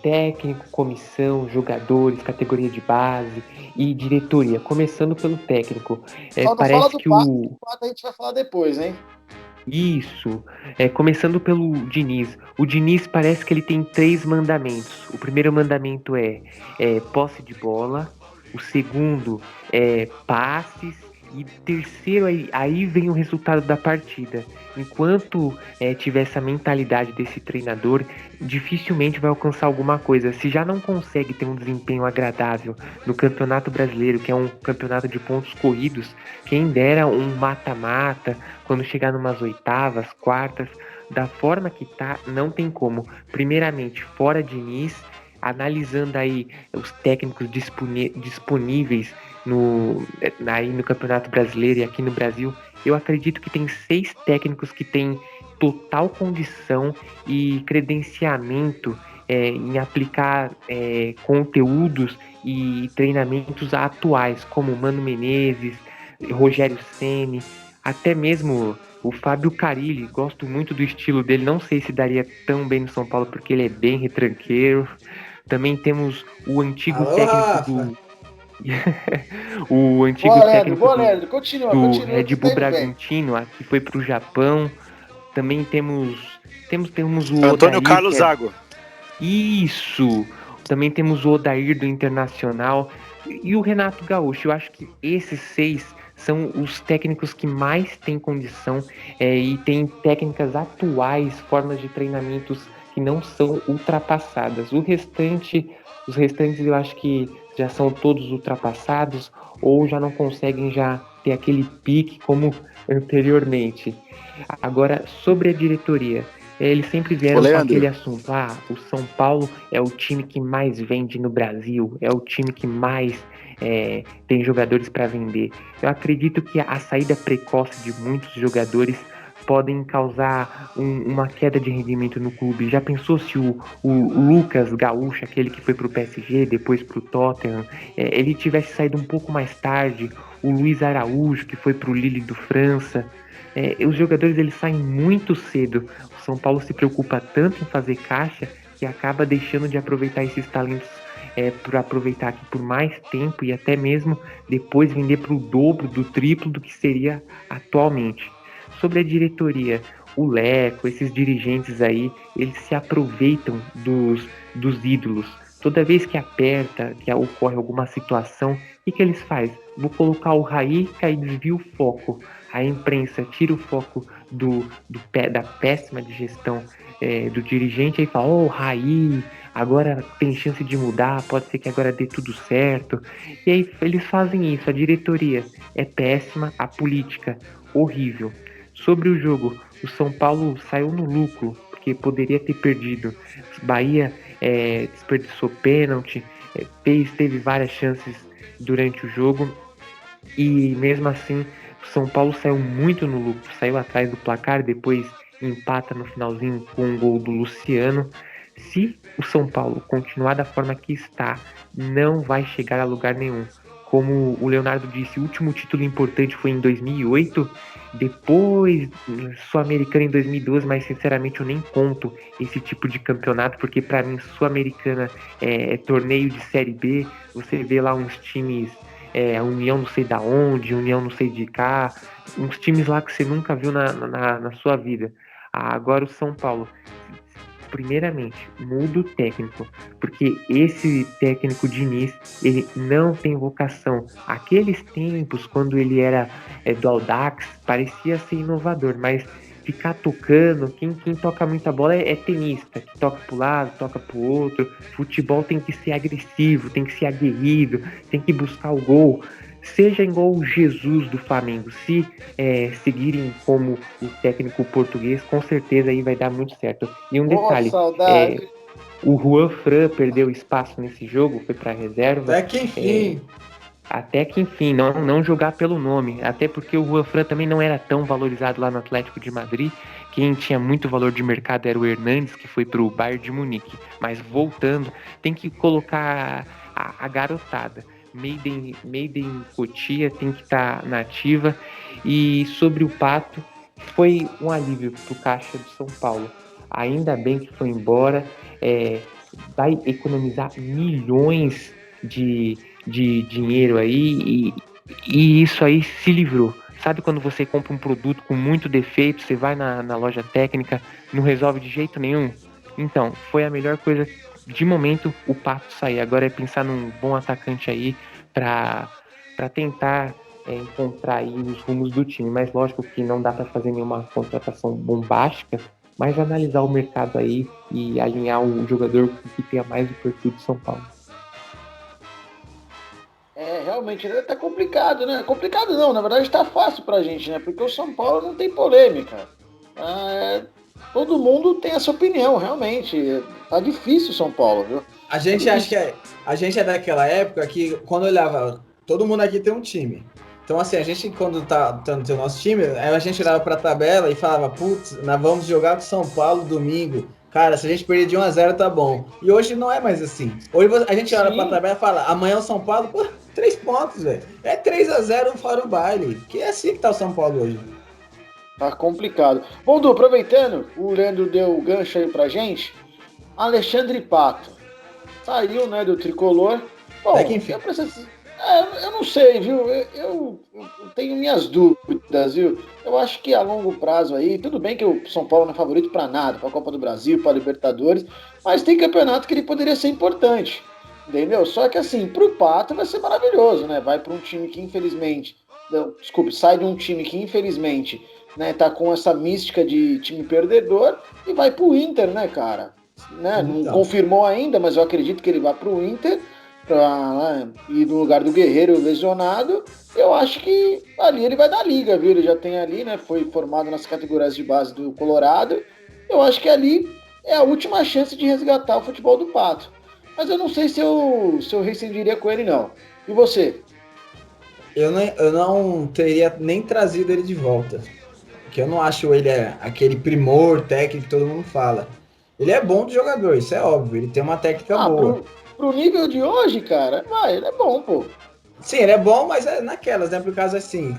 técnico, comissão, jogadores, categoria de base e diretoria, começando pelo técnico. Só não fala Parece do que Pato, o... o Pato a gente vai falar depois, hein? Isso, começando pelo Diniz. O Diniz parece que ele tem 3 mandamentos. O primeiro mandamento é posse de bola, o segundo é passes, e terceiro aí vem o resultado da partida. Enquanto tiver essa mentalidade desse treinador, dificilmente vai alcançar alguma coisa. Se já não consegue ter um desempenho agradável no Campeonato Brasileiro, que é um campeonato de pontos corridos, quem dera um mata-mata, quando chegar numas oitavas, quartas, da forma que tá, não tem como. Primeiramente, fora Diniz, analisando aí os técnicos disponíveis aí no Campeonato Brasileiro e aqui no Brasil, eu acredito que tem 6 técnicos que têm total condição e credenciamento em aplicar conteúdos e treinamentos atuais, como Mano Menezes, Rogério Ceni, até mesmo o Fábio Carille. Gosto muito do estilo dele, não sei se daria tão bem no São Paulo, porque ele é bem retranqueiro. Também temos o antigo Alô, técnico Rafa. o antigo técnico Boa, Leandro, continua do que Red você tá Bull indo bem. Bragantino, que foi para o Japão. Também temos o Antônio Odair, Carlos Zago. Isso! Também temos o Odair do Internacional e o Renato Gaúcho. Eu acho que esses 6 são os técnicos que mais têm condição e têm técnicas atuais, formas de treinamentos que não são ultrapassadas. Os restantes eu acho que já são todos ultrapassados ou já não conseguem já ter aquele pique como anteriormente. Agora, sobre a diretoria, eles sempre Ô, vieram com Leandro, aquele assunto: o São Paulo é o time que mais vende no Brasil, é o time que mais tem jogadores para vender. Eu acredito que a saída precoce de muitos jogadores podem causar uma queda de rendimento no clube. Já pensou se o Lucas Gaúcho, aquele que foi para o PSG, depois para o Tottenham, ele tivesse saído um pouco mais tarde? O Luiz Araújo, que foi para o Lille do França. Os jogadores eles saem muito cedo. O São Paulo se preocupa tanto em fazer caixa que acaba deixando de aproveitar esses talentos para aproveitar aqui por mais tempo e até mesmo depois vender para o dobro, do triplo do que seria atualmente. Sobre a diretoria, o Leco, esses dirigentes aí, eles se aproveitam dos ídolos. Toda vez que aperta, que ocorre alguma situação, o que eles fazem? Vou colocar o Raí, que aí desvia o foco. A imprensa tira o foco da péssima gestão do dirigente e fala: ô, Raí, agora tem chance de mudar, pode ser que agora dê tudo certo. E aí eles fazem isso, a diretoria é péssima, a política horrível. Sobre o jogo, o São Paulo saiu no lucro, porque poderia ter perdido. Bahia desperdiçou pênalti, teve várias chances durante o jogo e mesmo assim o São Paulo saiu muito no lucro, saiu atrás do placar, depois empata no finalzinho com um gol do Luciano. Se o São Paulo continuar da forma que está, não vai chegar a lugar nenhum. Como o Leonardo disse, o último título importante foi em 2008, depois Sul-Americana em 2012, mas sinceramente eu nem conto esse tipo de campeonato, porque para mim Sul-Americana é torneio de Série B, você vê lá uns times, a União não sei da onde, União não sei de cá, uns times lá que você nunca viu na sua vida. Agora o São Paulo, primeiramente, muda o técnico, porque esse técnico Diniz, ele não tem vocação. Aqueles tempos, quando ele era do Audax, parecia ser inovador, mas ficar tocando, quem toca muita bola é tenista, que toca pro lado, toca pro outro. Futebol tem que ser agressivo, tem que ser aguerrido, tem que buscar o gol. Seja igual o Jesus do Flamengo, se seguirem como o técnico português, com certeza aí vai dar muito certo. E um detalhe, Saudade. o Juan Fran perdeu espaço nesse jogo, foi para reserva. Até que enfim. Até que enfim, não jogar pelo nome, até porque o Juan Fran também não era tão valorizado lá no Atlético de Madrid. Quem tinha muito valor de mercado era o Hernandes, que foi para o Bayern de Munique. Mas voltando, tem que colocar a garotada. Made in Cotia tem que estar nativa. E sobre o Pato, foi um alívio pro caixa do São Paulo. Ainda bem que foi embora. vai economizar milhões de dinheiro aí e isso aí se livrou. Sabe quando você compra um produto com muito defeito, você vai na loja técnica, não resolve de jeito nenhum? Então, foi a melhor coisa de momento o Pato sair. Agora é pensar num bom atacante aí para tentar encontrar aí os rumos do time. Mas lógico que não dá para fazer nenhuma contratação bombástica, mas analisar o mercado aí e alinhar um jogador que tenha mais o perfil de São Paulo. Realmente, tá complicado, né? Complicado não, na verdade tá fácil pra gente, né? Porque o São Paulo não tem polêmica. Todo mundo tem essa opinião, realmente. Tá difícil o São Paulo, viu? A gente acha que a gente é daquela época que quando olhava, todo mundo aqui tem um time. Então assim, a gente quando tá no seu nosso time, aí a gente olhava pra tabela e falava, putz, nós vamos jogar com o São Paulo domingo. Cara, se a gente perder de 1-0 tá bom. E hoje não é mais assim. Hoje a gente olha pra tabela e fala, amanhã o São Paulo, pô, 3 pontos, velho. É 3-0 fora o baile. Que é assim que tá o São Paulo hoje. Tá complicado. Bom, Du, aproveitando, o Leandro deu o gancho aí pra gente. Alexandre Pato. Saiu, né, do Tricolor. Bom, eu não sei, viu? Eu tenho minhas dúvidas, viu? Eu acho que a longo prazo aí, tudo bem que o São Paulo não é favorito pra nada, pra Copa do Brasil, pra Libertadores, mas tem campeonato que ele poderia ser importante, entendeu? Só que assim, pro Pato vai ser maravilhoso, né? Vai pra um time que infelizmente, sai de um time que infelizmente, né, tá com essa mística de time perdedor e vai pro Inter, né, cara? Né? Não confirmou ainda, mas eu acredito que ele vai pro Inter pra ir no lugar do Guerreiro lesionado. Eu acho que ali ele vai dar liga, viu? Ele já tem ali, né? Foi formado nas categorias de base do Colorado. Eu acho que ali é a última chance de resgatar o futebol do Pato. Mas eu não sei se eu rescindiria com ele, não. E você? Eu não teria nem trazido ele de volta. Porque eu não acho ele aquele primor técnico que todo mundo fala. Ele é bom de jogador, isso é óbvio. Ele tem uma técnica boa. Pro nível de hoje, cara, ele é bom, pô. Sim, ele é bom, mas é naquelas, né? Por causa assim,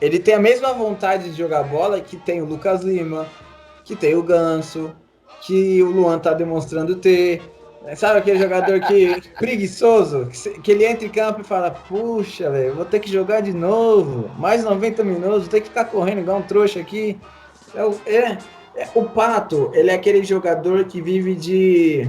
ele tem a mesma vontade de jogar bola que tem o Lucas Lima, que tem o Ganso, que o Luan tá demonstrando ter. Sabe aquele jogador que preguiçoso, que ele entra em campo e fala, puxa, velho, vou ter que jogar de novo, mais 90 minutos, vou ter que ficar correndo igual um trouxa aqui. O Pato, ele é aquele jogador que vive de...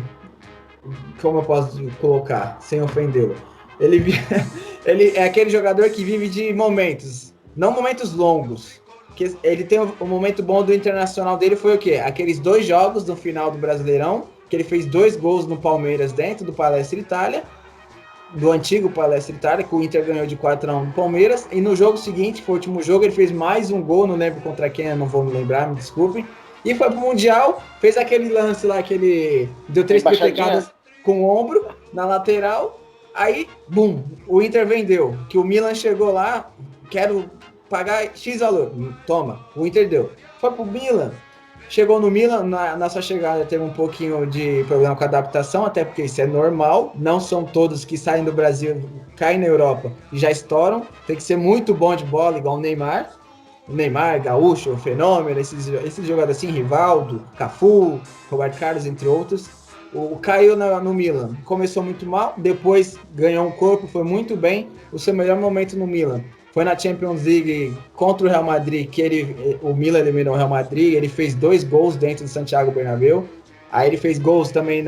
Como eu posso colocar, sem ofendê-lo? Ele é aquele jogador que vive de momentos, não momentos longos. Que ele tem o momento bom do Internacional dele foi o quê? Aqueles 2 jogos no final do Brasileirão, que ele fez 2 gols no Palmeiras dentro do Palestra Itália, do antigo Palestra Itália, que o Inter ganhou de 4-1 no Palmeiras, e no jogo seguinte, que foi o último jogo, ele fez mais um gol, não lembro contra quem, eu não vou me lembrar, me desculpem, e foi pro Mundial, fez aquele lance lá, que ele deu 3 petecadas com o ombro, na lateral, aí, bum, o Inter vendeu, que o Milan chegou lá, quero pagar X valor, toma, o Inter deu. Foi pro Milan, chegou no Milan, na sua chegada teve um pouquinho de problema com a adaptação, até porque isso é normal, não são todos que saem do Brasil, caem na Europa e já estouram, tem que ser muito bom de bola, igual o Neymar, Gaúcho, Fenômeno, esses jogadores assim, Rivaldo, Cafu, Roberto Carlos, entre outros. O caiu no Milan, começou muito mal, depois ganhou um corpo, foi muito bem, o seu melhor momento no Milan foi na Champions League contra o Real Madrid, que o Milan eliminou o Real Madrid, ele fez 2 gols dentro do Santiago Bernabéu, aí ele fez gols também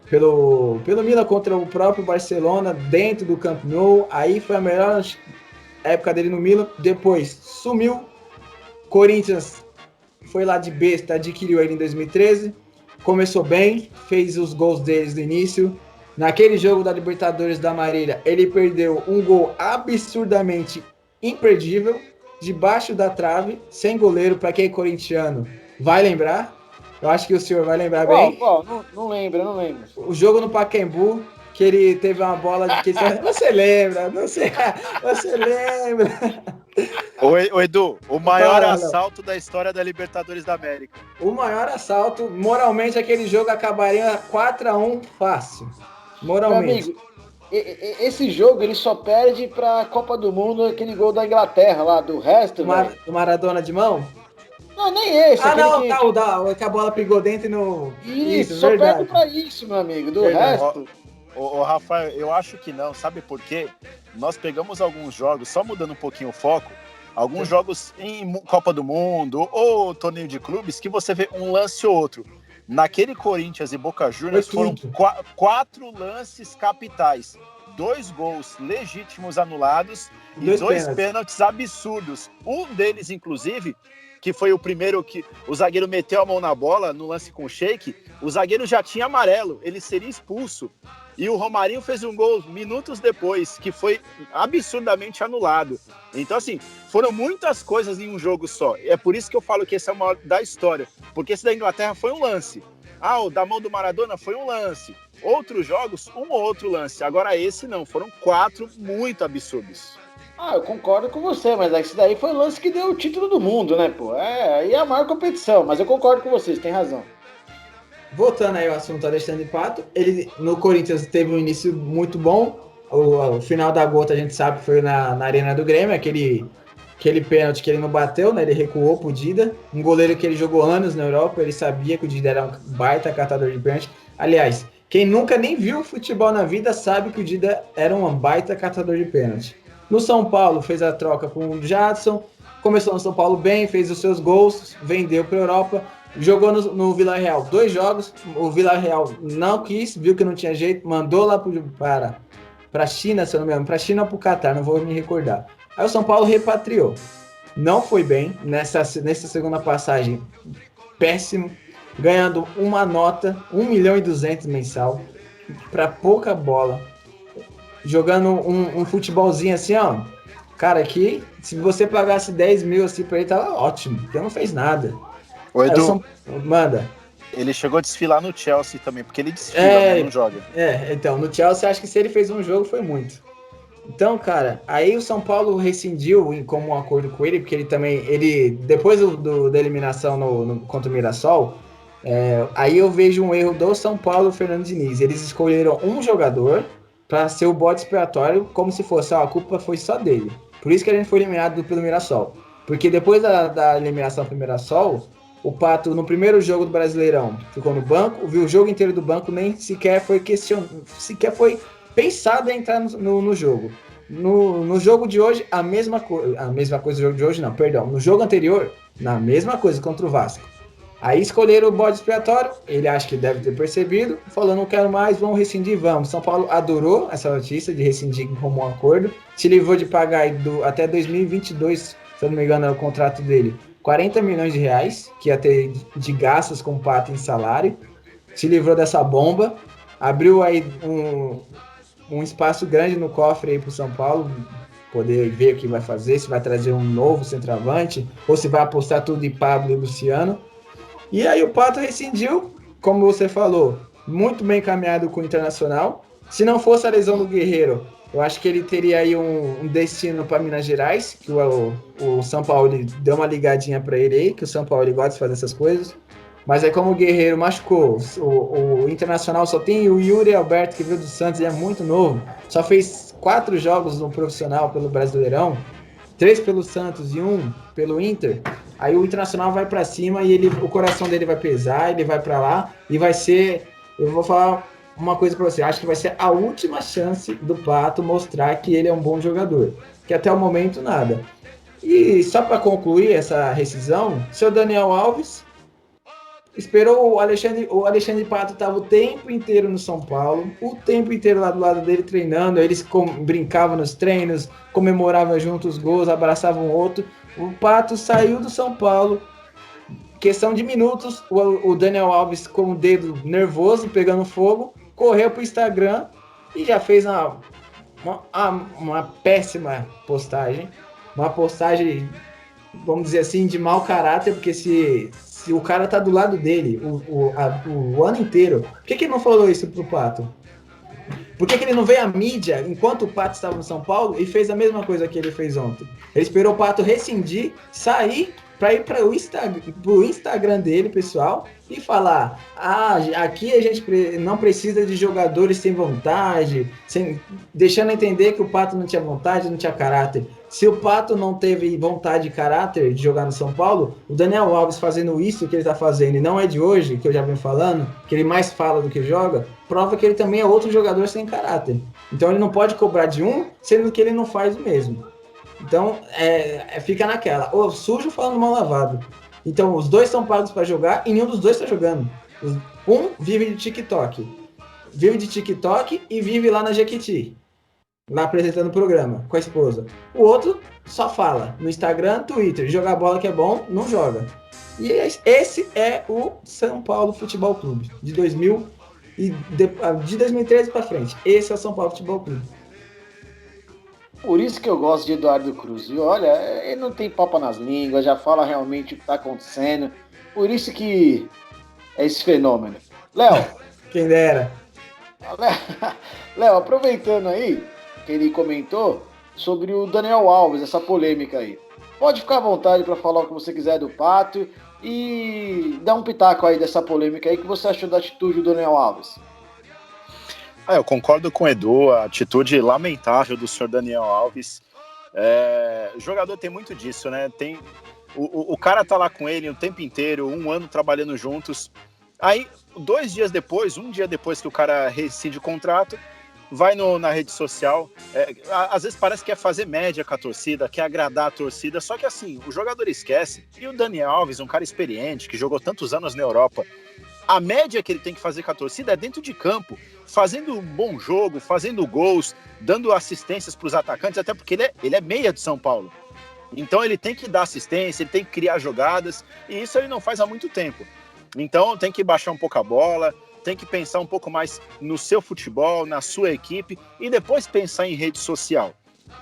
pelo Milan contra o próprio Barcelona, dentro do Camp Nou, aí foi a melhor época dele no Milan, depois sumiu, Corinthians foi lá de besta, adquiriu ele em 2013, começou bem, fez os gols deles no início. Naquele jogo da Libertadores da Marília, ele perdeu um gol absurdamente imperdível, debaixo da trave, sem goleiro, para quem é corintiano vai lembrar. Eu acho que o senhor vai lembrar bem. Não lembro. O jogo no Pacaembu, que ele teve uma bola de que você lembra, você lembra. Ô Edu, o maior assalto da história da Libertadores da América. O maior assalto, moralmente aquele jogo acabaria 4-1 fácil. Moralmente. Meu amigo, esse jogo ele só perde pra Copa do Mundo, aquele gol da Inglaterra lá, do resto, do Maradona de mão? Não, nem esse. Ah, aquele não, que... que a bola pegou dentro e no... Isso, só verdade. perde pra isso, meu amigo. Do Verdade. resto... Ô, Rafael, eu acho que não, sabe por quê? Nós pegamos alguns jogos, só mudando um pouquinho o foco, alguns jogos em Copa do Mundo ou torneio de clubes que você vê um lance ou outro. Naquele Corinthians e Boca Juniors foram 4 lances capitais, 2 gols legítimos anulados e 2 pênaltis absurdos. Um deles, inclusive, que foi o primeiro que o zagueiro meteu a mão na bola no lance com o Sheik, o zagueiro já tinha amarelo, ele seria expulso. E o Romarinho fez um gol minutos depois, que foi absurdamente anulado. Então, assim, foram muitas coisas em um jogo só. É por isso que eu falo que esse é o maior da história. Porque esse da Inglaterra foi um lance. O da mão do Maradona foi um lance. Outros jogos, um ou outro lance. Agora esse não, foram 4 muito absurdos. Eu concordo com você, mas esse daí foi o lance que deu o título do mundo, né, pô? Aí é a maior competição, mas eu concordo com vocês, tem razão. Voltando aí ao assunto Alexandre Pato, ele no Corinthians teve um início muito bom. O final da gota, a gente sabe, foi na Arena do Grêmio, aquele pênalti que ele não bateu, né? Ele recuou pro Dida. Um goleiro que ele jogou anos na Europa, ele sabia que o Dida era um baita catador de pênalti. Aliás, quem nunca nem viu futebol na vida sabe que o Dida era um baita catador de pênalti. No São Paulo, fez a troca com o Jadson, começou no São Paulo bem, fez os seus gols, vendeu para a Europa, jogou no Vila Real 2 jogos, o Vila Real não quis, viu que não tinha jeito, mandou lá para a China, se eu não me engano, para a China ou para o Catar, não vou me recordar. Aí o São Paulo repatriou. Não foi bem nessa segunda passagem, péssimo, ganhando uma nota, 1.200.000 mensal, para pouca bola. Jogando um futebolzinho assim, ó. Cara, aqui, se você pagasse 10 mil assim pra ele, tava ótimo, porque não fez nada. O Edu, manda. Ele chegou a desfilar no Chelsea também, porque ele desfila, né? Não joga. Então, no Chelsea, acho que se ele fez um jogo, foi muito. Então, cara, aí o São Paulo rescindiu em comum acordo com ele, porque depois da eliminação contra o Mirassol, aí eu vejo um erro do São Paulo, Fernando Diniz. Eles escolheram um jogador para ser o bode expiatório, como se fosse, a culpa foi só dele. Por isso que a gente foi eliminado pelo Mirassol. Porque depois da eliminação pelo Mirassol, o Pato, no primeiro jogo do Brasileirão, ficou no banco, viu o jogo inteiro do banco, nem sequer foi pensado em entrar no jogo. No jogo de hoje, a mesma coisa do jogo de hoje, não, perdão. No jogo anterior, na mesma coisa, contra o Vasco. Aí escolheram o bode expiatório, ele acha que deve ter percebido, falou, não quero mais, vamos rescindir, vamos. São Paulo adorou essa notícia de rescindir como um acordo, se livrou de pagar até 2022, se eu não me engano, era o contrato dele, 40 milhões de reais, que ia ter de gastos com o Pato em salário, se livrou dessa bomba, abriu aí um espaço grande no cofre aí pro São Paulo, poder ver o que vai fazer, se vai trazer um novo centroavante, ou se vai apostar tudo em Pablo e Luciano. E aí o Pato rescindiu, como você falou, muito bem encaminhado com o Internacional. Se não fosse a lesão do Guerreiro, eu acho que ele teria aí um destino para Minas Gerais, que o São Paulo deu uma ligadinha para ele aí, que o São Paulo gosta de fazer essas coisas. Mas aí como o Guerreiro machucou, o Internacional só tem o Yuri Alberto, que veio do Santos e é muito novo. Só fez 4 jogos no profissional pelo Brasileirão, 3 pelo Santos e 1 pelo Inter. Aí o Internacional vai pra cima e o coração dele vai pesar, ele vai pra lá e vai ser... Eu vou falar uma coisa pra você, acho que vai ser a última chance do Pato mostrar que ele é um bom jogador. Que até o momento nada. E só pra concluir essa rescisão, o seu Daniel Alves esperou o Alexandre Pato estava o tempo inteiro no São Paulo, o tempo inteiro lá do lado dele treinando, eles brincavam nos treinos, comemoravam juntos os gols, abraçavam o outro. O Pato saiu do São Paulo, questão de minutos, o Daniel Alves com o dedo nervoso, pegando fogo, correu pro Instagram e já fez uma péssima postagem, uma postagem, vamos dizer assim, de mau caráter, porque se o cara tá do lado dele o ano inteiro, por que ele não falou isso pro Pato? Por que ele não veio à mídia enquanto o Pato estava no São Paulo e fez a mesma coisa que ele fez ontem? Ele esperou o Pato rescindir, sair para ir para o Instagram dele, pessoal, e falar: aqui a gente não precisa de jogadores sem vontade, deixando entender que o Pato não tinha vontade, não tinha caráter. Se o Pato não teve vontade e caráter de jogar no São Paulo, o Daniel Alves fazendo isso que ele tá fazendo, e não é de hoje, que eu já venho falando, que ele mais fala do que joga, prova que ele também é outro jogador sem caráter. Então ele não pode cobrar de um, sendo que ele não faz o mesmo. Então, fica naquela. Ou sujo falando mal lavado. Então, os dois são pagos para jogar e nenhum dos dois tá jogando. Um vive de TikTok. Vive de TikTok e vive lá na Jequiti. Lá apresentando o programa com a esposa. O outro só fala no Instagram, Twitter. Jogar bola que é bom, não joga. E esse é o São Paulo Futebol Clube. De 2013 para frente. Esse é o São Paulo Futebol Clube. Por isso que eu gosto de Eduardo Cruz. E olha, ele não tem papo nas línguas, já fala realmente o que está acontecendo. Por isso que é esse fenômeno. Léo. Quem dera. Léo, aproveitando aí que ele comentou sobre o Daniel Alves, essa polêmica aí. Pode ficar à vontade para falar o que você quiser do Pato e dar um pitaco aí dessa polêmica aí. O que você achou da atitude do Daniel Alves? Eu concordo com o Edu, a atitude lamentável do senhor Daniel Alves. O jogador tem muito disso, né? O cara tá lá com ele o tempo inteiro, 1 ano trabalhando juntos. Aí, um dia depois que o cara rescinde o contrato, vai na rede social. Às vezes parece que quer fazer média com a torcida, quer agradar a torcida, só que assim, o jogador esquece. E o Daniel Alves, um cara experiente, que jogou tantos anos na Europa, a média que ele tem que fazer com a torcida é dentro de campo, fazendo um bom jogo, fazendo gols, dando assistências para os atacantes, até porque ele é meia de São Paulo. Então ele tem que dar assistência, ele tem que criar jogadas, e isso ele não faz há muito tempo. Então tem que baixar um pouco a bola, tem que pensar um pouco mais no seu futebol, na sua equipe, e depois pensar em rede social.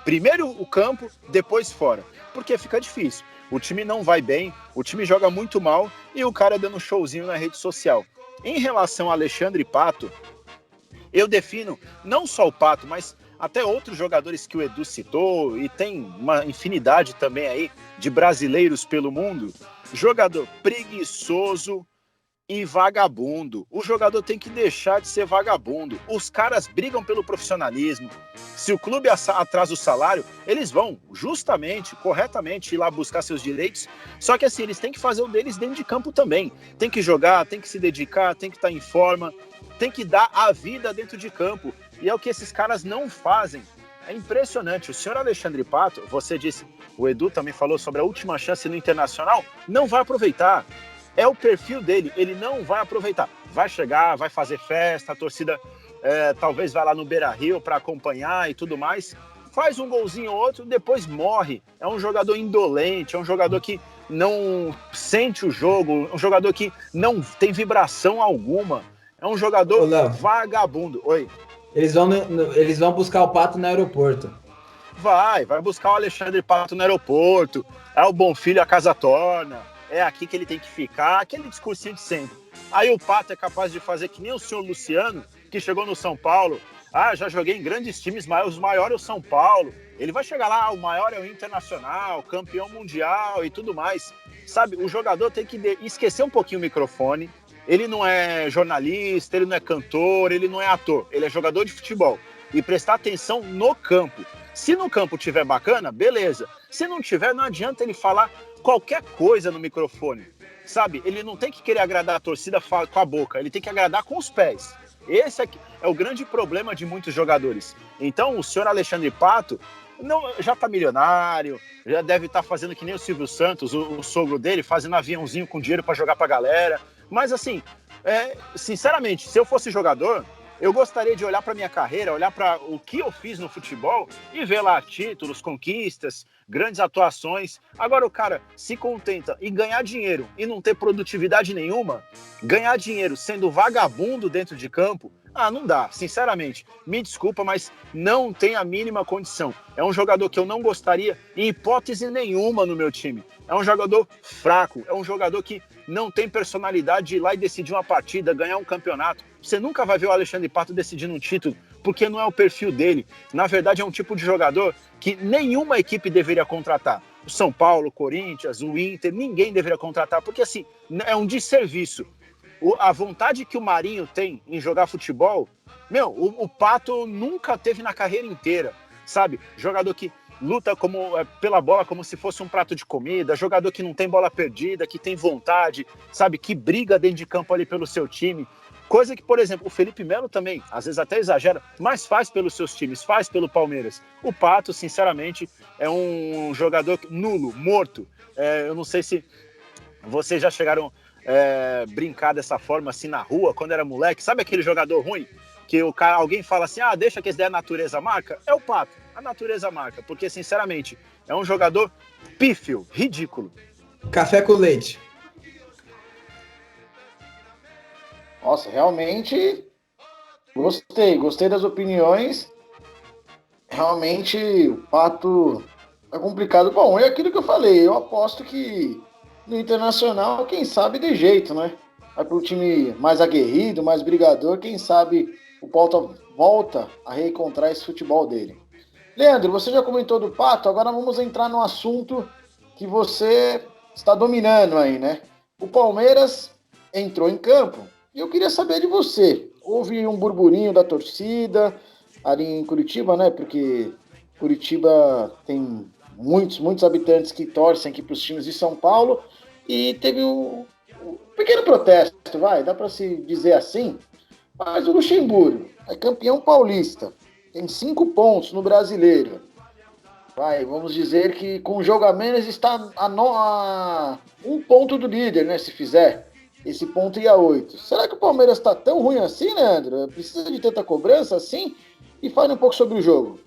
Primeiro o campo, depois fora, porque fica difícil. O time não vai bem, o time joga muito mal e o cara dando um showzinho na rede social. Em relação a Alexandre Pato, eu defino não só o Pato, mas até outros jogadores que o Edu citou, e tem uma infinidade também aí de brasileiros pelo mundo, jogador preguiçoso e vagabundo. O jogador tem que deixar de ser vagabundo. Os caras brigam pelo profissionalismo. Se o clube atrasa o salário, eles vão justamente, corretamente ir lá buscar seus direitos. Só que assim, eles têm que fazer o deles dentro de campo também. Tem que jogar, tem que se dedicar, tem que estar em forma, tem que dar a vida dentro de campo. E é o que esses caras não fazem. É impressionante. O senhor Alexandre Pato, você disse, o Edu também falou sobre a última chance no Internacional, não vai aproveitar. É o perfil dele, ele não vai aproveitar. Vai chegar, vai fazer festa, a torcida talvez vá lá no Beira-Rio para acompanhar e tudo mais. Faz um golzinho ou outro, depois morre. É um jogador indolente, é um jogador que não sente o jogo, um jogador que não tem vibração alguma. É um jogador vagabundo. Oi. Eles vão buscar o Pato no aeroporto. Vai buscar o Alexandre Pato no aeroporto. É o bom filho, a casa torna. É aqui que ele tem que ficar, aquele discursinho de sempre. Aí o Pato é capaz de fazer que nem o senhor Luciano, que chegou no São Paulo. Já joguei em grandes times, mas os maiores é o São Paulo. Ele vai chegar lá, o maior é o Internacional, campeão mundial e tudo mais. Sabe, o jogador tem que esquecer um pouquinho o microfone. Ele não é jornalista, ele não é cantor, ele não é ator. Ele é jogador de futebol. E prestar atenção no campo. Se no campo tiver bacana, beleza. Se não tiver, não adianta ele falar qualquer coisa no microfone, sabe? Ele não tem que querer agradar a torcida com a boca, ele tem que agradar com os pés. Esse é o grande problema de muitos jogadores. Então, o senhor Alexandre Pato já tá milionário, já deve estar fazendo que nem o Silvio Santos, o sogro dele, fazendo aviãozinho com dinheiro para jogar pra galera. Mas assim, sinceramente, se eu fosse jogador, eu gostaria de olhar para minha carreira, olhar para o que eu fiz no futebol e ver lá títulos, conquistas, grandes atuações. Agora o cara se contenta em ganhar dinheiro e não ter produtividade nenhuma, ganhar dinheiro sendo vagabundo dentro de campo, não dá, sinceramente. Me desculpa, mas não tem a mínima condição. É um jogador que eu não gostaria, em hipótese nenhuma, no meu time. É um jogador fraco, é um jogador que não tem personalidade de ir lá e decidir uma partida, ganhar um campeonato. Você nunca vai ver o Alexandre Pato decidindo um título, porque não é o perfil dele. Na verdade, é um tipo de jogador que nenhuma equipe deveria contratar. O São Paulo, o Corinthians, o Inter, ninguém deveria contratar, porque assim, é um desserviço. A vontade que o Marinho tem em jogar futebol, o Pato nunca teve na carreira inteira, sabe? Jogador que luta pela bola como se fosse um prato de comida, jogador que não tem bola perdida, que tem vontade, sabe, que briga dentro de campo ali pelo seu time. Coisa que, por exemplo, o Felipe Melo também, às vezes até exagera, mas faz pelos seus times, faz pelo Palmeiras. O Pato, sinceramente, é um jogador nulo, morto. Eu não sei se vocês já chegaram brincar dessa forma assim na rua, quando era moleque. Sabe aquele jogador ruim? Que alguém fala assim, deixa que esse daí a natureza marca? É o Pato, a natureza marca. Porque, sinceramente, é um jogador pífio, ridículo. Café com leite. Nossa, realmente gostei das opiniões. Realmente o Pato é complicado. Bom, é aquilo que eu falei, eu aposto que no Internacional, quem sabe de jeito, né? Vai para um time mais aguerrido, mais brigador, quem sabe o Pato volta a reencontrar esse futebol dele. Leandro, você já comentou do Pato, agora vamos entrar no assunto que você está dominando aí, né? O Palmeiras entrou em campo e eu queria saber de você. Houve um burburinho da torcida ali em Curitiba, né? Porque Curitiba tem muitos habitantes que torcem aqui para os times de São Paulo e teve um pequeno protesto, dá para se dizer assim, mas o Luxemburgo é campeão paulista, tem 5 pontos no Brasileiro. Vamos dizer que com o jogo a menos está a 1 ponto do líder, né? Se fizer esse ponto ia 8. Será que o Palmeiras está tão ruim assim, Leandro? Precisa de tanta cobrança assim? E fale um pouco sobre o jogo.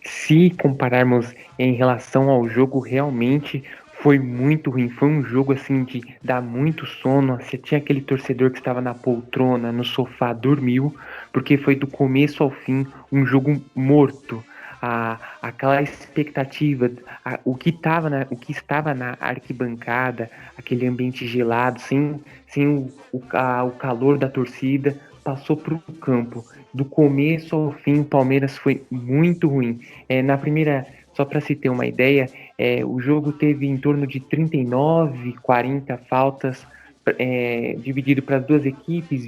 Se compararmos em relação ao jogo, realmente foi muito ruim. Foi um jogo assim de dar muito sono. Você tinha aquele torcedor que estava na poltrona, no sofá, dormiu, porque foi do começo ao fim um jogo morto. Aquela expectativa, o que estava na arquibancada, aquele ambiente gelado, sem o calor da torcida, passou para o campo. Do começo ao fim, o Palmeiras foi muito ruim. Na primeira, só para se ter uma ideia, o jogo teve em torno de 39, 40 faltas, dividido para as duas equipes,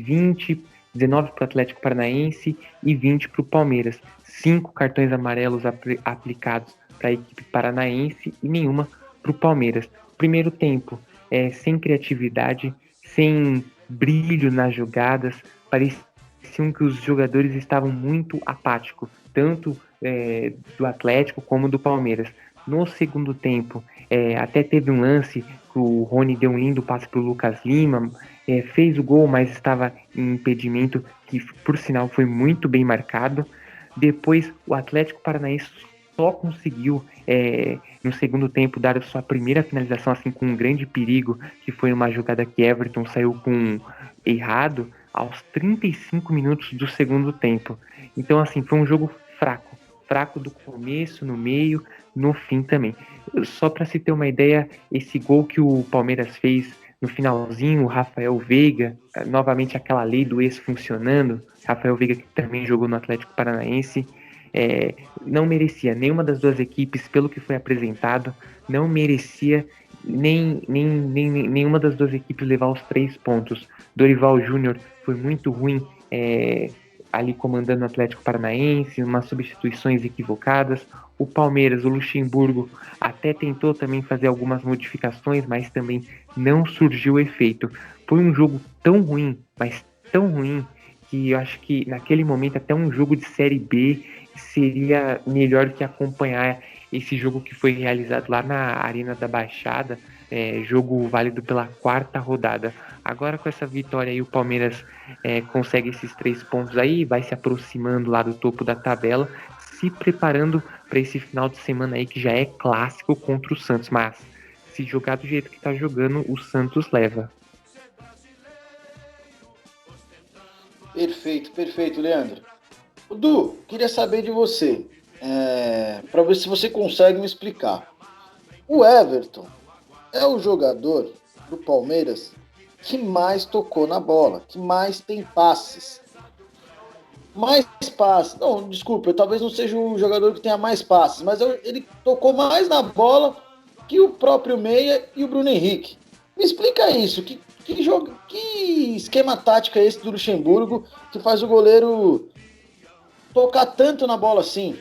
19 para o Atlético Paranaense e 20 para o Palmeiras. 5 cartões amarelos aplicados para a equipe paranaense e nenhuma para o Palmeiras. Primeiro tempo, sem criatividade, sem brilho nas jogadas, pareciam que os jogadores estavam muito apáticos, tanto do Atlético como do Palmeiras. No segundo tempo, até teve um lance que o Rony deu um lindo passe para o Lucas Lima, fez o gol, mas estava em impedimento, que por sinal foi muito bem marcado. Depois o Atlético Paranaense só conseguiu no segundo tempo dar a sua primeira finalização assim com um grande perigo, que foi uma jogada que Everton saiu com errado aos 35 minutos do segundo tempo. Então assim, foi um jogo fraco do começo, no meio, no fim também. Só para se ter uma ideia, esse gol que o Palmeiras fez no finalzinho, o Rafael Veiga, novamente aquela lei do ex funcionando, Rafael Veiga que também jogou no Atlético Paranaense, não merecia, nenhuma das duas equipes, pelo que foi apresentado, não merecia nenhuma das duas equipes levar os 3 pontos. Dorival Júnior foi muito ruim ali comandando o Atlético Paranaense, umas substituições equivocadas. O Palmeiras, o Luxemburgo, até tentou também fazer algumas modificações, mas também não surgiu efeito. Foi um jogo tão ruim, mas tão ruim, que eu acho que naquele momento até um jogo de Série B seria melhor que acompanhar esse jogo que foi realizado lá na Arena da Baixada, jogo válido pela 4ª rodada. Agora com essa vitória aí o Palmeiras consegue esses 3 pontos aí, vai se aproximando lá do topo da tabela, se preparando para esse final de semana aí que já é clássico contra o Santos, mas se jogar do jeito que está jogando, o Santos leva. Perfeito, Leandro. Du, queria saber de você, para ver se você consegue me explicar. O Everton é o jogador do Palmeiras que mais tocou na bola, que mais tem passes. Não, desculpa, talvez não seja o jogador que tenha mais passes, mas ele tocou mais na bola que o próprio Meia e o Bruno Henrique. Me explica isso, que esquema tático é esse do Luxemburgo que faz o goleiro tocar tanto na bola assim?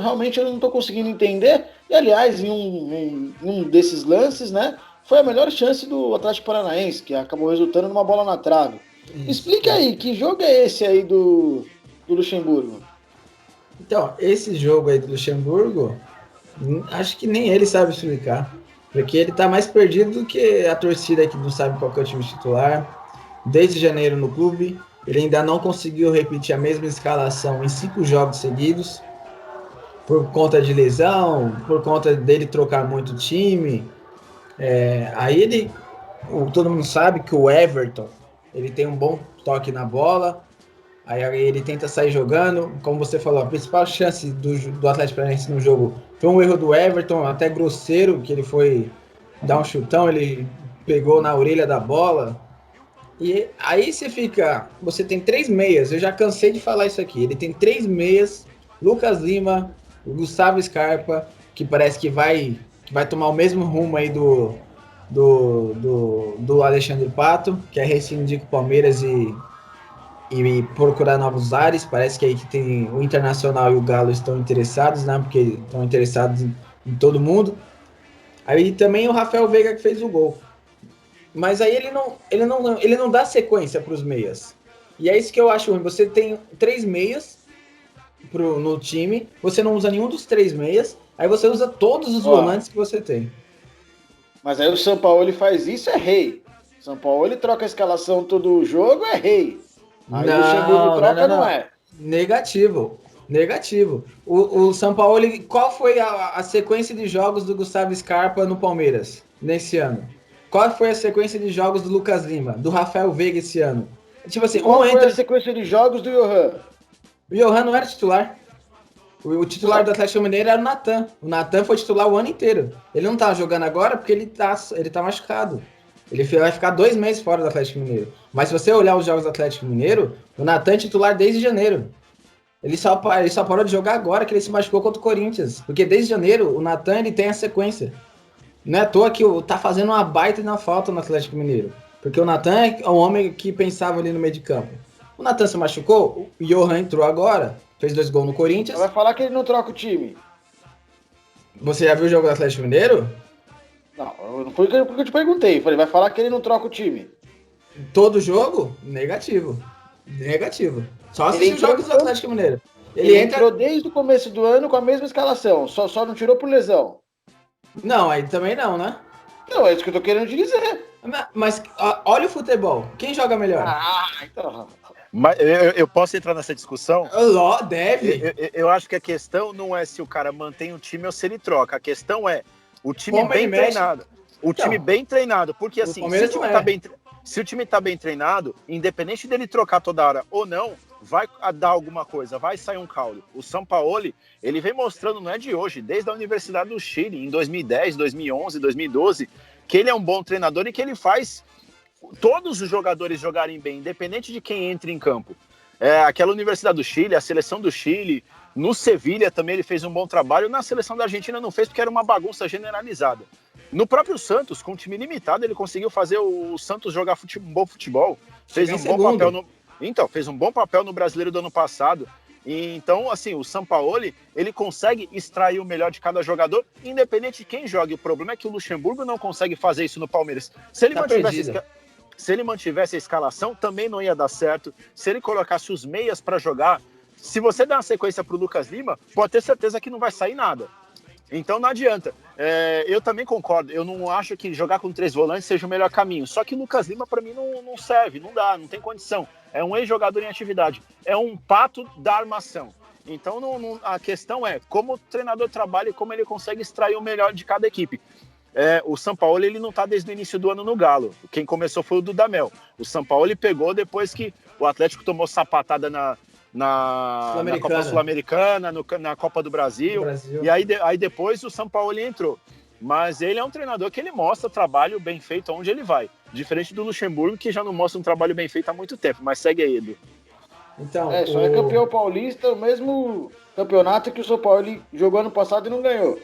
Realmente eu não estou conseguindo entender. E, aliás, em um desses lances, né, foi a melhor chance do Atlético Paranaense, que acabou resultando numa bola na trave. Explica aí, que jogo é esse aí do Luxemburgo? Então, esse jogo aí do Luxemburgo, acho que nem ele sabe explicar. Porque ele tá mais perdido do que a torcida que não sabe qual que é o time titular. Desde janeiro no clube, ele ainda não conseguiu repetir a mesma escalação em 5 jogos seguidos. Por conta de lesão, por conta dele trocar muito time. Aí todo mundo sabe que o Everton, ele tem um bom toque na bola. Aí ele tenta sair jogando. Como você falou, a principal chance do Atlético Paranaense no jogo foi um erro do Everton, até grosseiro, que ele foi dar um chutão, ele pegou na orelha da bola. E aí você tem 3 meias, eu já cansei de falar isso aqui. Ele tem 3 meias, Lucas Lima, o Gustavo Scarpa, que parece que vai tomar o mesmo rumo aí do Alexandre Pato, que é rescindir com o Palmeiras e procurar novos ares. Parece que aí que tem o Internacional e o Galo estão interessados, né? Porque estão interessados em todo mundo. Aí também o Rafael Veiga que fez o gol. Mas aí ele não dá sequência para os meias. E é isso que eu acho ruim. Você tem 3 meias no time, você não usa nenhum dos 3 meias, aí você usa todos os volantes que você tem. Mas aí o São Paulo faz isso, é rei. O São Paulo troca a escalação todo jogo, é rei. Aí o Luxemburgo troca, não é. Negativo. O São Paulo, qual foi a sequência de jogos do Gustavo Scarpa no Palmeiras nesse ano? Qual foi a sequência de jogos do Lucas Lima, do Rafael Veiga esse ano? Tipo assim, qual foi a sequência de jogos do Johan? O Johan não era titular. O titular do Atlético Mineiro era o Natan. O Natan foi titular o ano inteiro. Ele não tá jogando agora porque ele tá machucado. Ele vai ficar 2 meses fora do Atlético Mineiro. Mas se você olhar os jogos do Atlético Mineiro, o Natan é titular desde janeiro. Ele só parou de jogar agora que ele se machucou contra o Corinthians. Porque desde janeiro o Natan ele tem a sequência. Não é à toa que tá fazendo uma baita na falta no Atlético Mineiro. Porque o Natan é o homem que pensava ali no meio de campo. O Natan se machucou, o Johan entrou agora, fez 2 gols no Corinthians. Vai falar que ele não troca o time. Você já viu o jogo do Atlético Mineiro? Não foi o que eu te perguntei. Falei, vai falar que ele não troca o time. Todo jogo? Negativo. Só assistir os jogos do Atlético Mineiro. Ele entrou desde o começo do ano com a mesma escalação, só não tirou por lesão. Não, aí também não, né? Não, é isso que eu tô querendo te dizer. Mas olha o futebol. Quem joga melhor? Então. Mas eu posso entrar nessa discussão? Deve. Eu acho que a questão não é se o cara mantém o time ou se ele troca. A questão é o time bem treinado. O time bem treinado. Porque assim, se o time tá bem treinado, independente dele trocar toda hora ou não, vai dar alguma coisa, vai sair um caule. O Sampaoli, ele vem mostrando, não é de hoje, desde a Universidade do Chile, em 2010, 2011, 2012, que ele é um bom treinador e que ele faz todos os jogadores jogarem bem, independente de quem entre em campo. Aquela Universidade do Chile, a seleção do Chile, no Sevilha também ele fez um bom trabalho, na seleção da Argentina não fez porque era uma bagunça generalizada. No próprio Santos, com um time limitado, ele conseguiu fazer o Santos jogar um bom futebol. Fez um bom papel no Brasileiro do ano passado. Então, assim, o Sampaoli, ele consegue extrair o melhor de cada jogador, independente de quem jogue. O problema é que o Luxemburgo não consegue fazer isso no Palmeiras. Se ele mantivesse a escalação, também não ia dar certo. Se ele colocasse os meias para jogar, se você der uma sequência para o Lucas Lima, pode ter certeza que não vai sair nada. Então não adianta. Eu também concordo. Eu não acho que jogar com 3 volantes seja o melhor caminho. Só que o Lucas Lima, para mim, não serve, não dá, não tem condição. É um ex-jogador em atividade. É um pato da armação. Então a questão é como o treinador trabalha e como ele consegue extrair o melhor de cada equipe. O Sampaoli, ele não está desde o início do ano no Galo. Quem começou foi o Dudamel. O Sampaoli pegou depois que o Atlético tomou sapatada na Copa Sul-Americana, na Copa do Brasil. E aí depois o Sampaoli entrou. Mas ele é um treinador que ele mostra trabalho bem feito onde ele vai. Diferente do Luxemburgo, que já não mostra um trabalho bem feito há muito tempo. Mas segue aí, Edu. Então, só é campeão paulista, o mesmo campeonato que o São Paulo jogou ano passado e não ganhou.